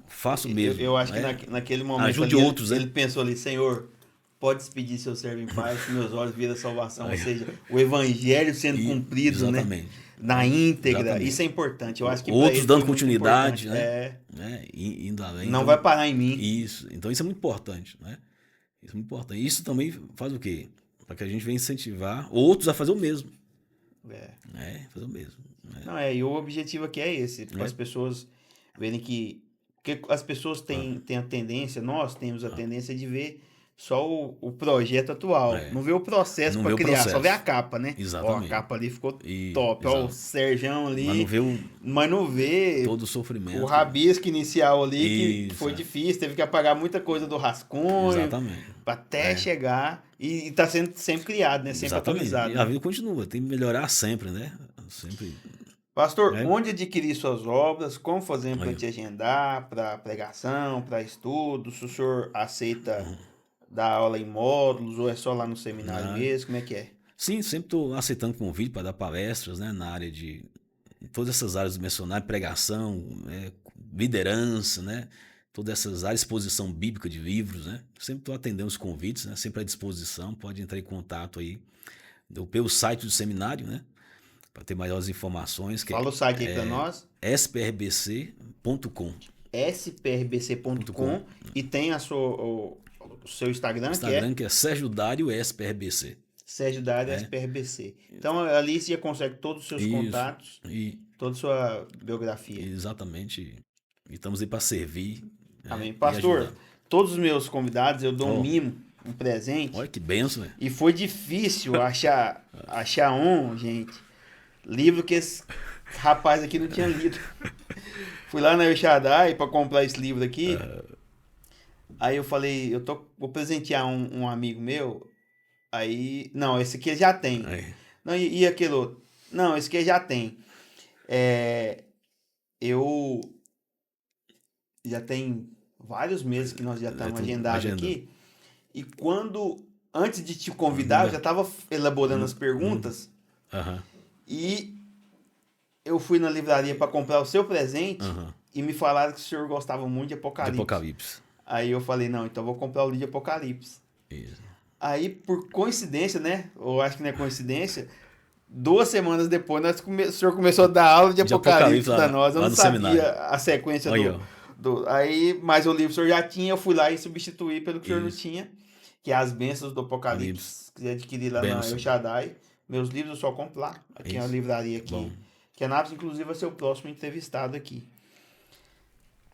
Faço o mesmo. Eu acho né? que naquele momento Ajude ali, outros, ele né? pensou ali, Senhor, pode despedir seu servo em paz, que meus olhos viram a salvação. Ou seja, o evangelho sendo cumprido, exatamente. Né? Na íntegra. Exatamente. Isso é importante. Eu acho que outros dando continuidade, né? Indo além. Não então, vai parar em mim. Isso. Então isso é muito importante, né? Isso é muito importante. Isso também faz o quê? Para que a gente venha incentivar outros a fazer o mesmo. Fazer o mesmo. Né? Não, e o objetivo aqui é esse. Para as pessoas verem que... Porque as pessoas têm a tendência, nós temos a tendência de ver só o projeto atual. Não vê o processo para criar, só vê a capa, né? Exatamente. A capa ali ficou top. Ó, o Serjão ali. Mas não vê todo o sofrimento. O rabisco inicial ali, que foi difícil, teve que apagar muita coisa do rascunho. Exatamente. Para até chegar. E está sendo sempre criado, né? Sempre atualizado. E a vida continua, tem que melhorar sempre, né? Sempre. Pastor, onde adquirir suas obras? Como fazemos para te agendar, para pregação, para estudo? Se o senhor aceita dar aula em módulos ou é só lá no seminário mesmo? Como é que é? Sim, sempre estou aceitando convite para dar palestras, né, na área todas essas áreas do missionário, pregação, liderança, né? Todas essas áreas, exposição bíblica de livros, né? Sempre estou atendendo os convites, né? Sempre à disposição, pode entrar em contato aí pelo site do seminário, né? Para ter maiores informações. Fala o site aí para nós. sprbc.com. sprbc.com e tem o seu Instagram, que é Sérgio Dário SPRBC. Sérgio Dário SPRBC. Então ali você já consegue todos os seus contatos, toda a sua biografia. Exatamente. E estamos aí para servir. Amém. Pastor, todos os meus convidados eu dou um mimo um presente. Olha que benção, velho. E foi difícil achar gente. Livro que esse rapaz aqui não tinha lido. Fui lá na El Shaddai pra comprar esse livro aqui. Aí eu falei, vou presentear um amigo meu. Aí, não, esse aqui já tem. Aí. Não, e aquele outro? Não, esse aqui já tem. Eu já tem vários meses que nós já estamos agendados aqui. E antes de te convidar, eu já estava elaborando as perguntas. E eu fui na livraria para comprar o seu presente e me falaram que o senhor gostava muito de Apocalipse. Aí eu falei, não, então eu vou comprar o livro de Apocalipse. Isso. Aí, por coincidência, né? Eu acho que não é coincidência. 2 semanas depois, o senhor começou a dar aula de Apocalipse para nós. Eu não sabia seminário. A sequência aí, mas o livro o senhor já tinha, eu fui lá e substituí pelo que o senhor não tinha, que é As Bênçãos do Apocalipse. Se quiser adquirir lá na El Shaddai. Meus livros eu só compro lá. Aqui é uma livraria aqui. Que a Nápoles, inclusive, vai ser o próximo entrevistado aqui.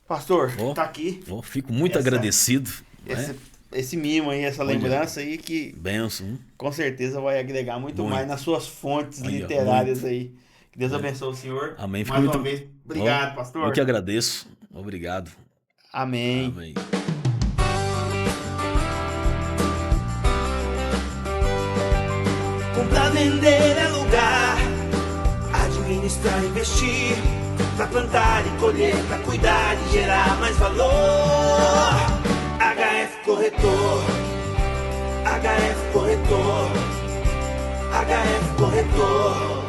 Pastor, tá aqui. Fico muito agradecido. Esse mimo aí, essa lembrança aí que benção. Com certeza vai agregar muito mais nas suas fontes literárias aí. Que Deus abençoe o senhor. Amém. Mais uma vez, obrigado, pastor. Eu que agradeço. Obrigado. Amém. Comprar, vender é lugar, administrar, investir, pra plantar e colher, pra cuidar e gerar mais valor. HF Corretor, HF Corretor, HF Corretor.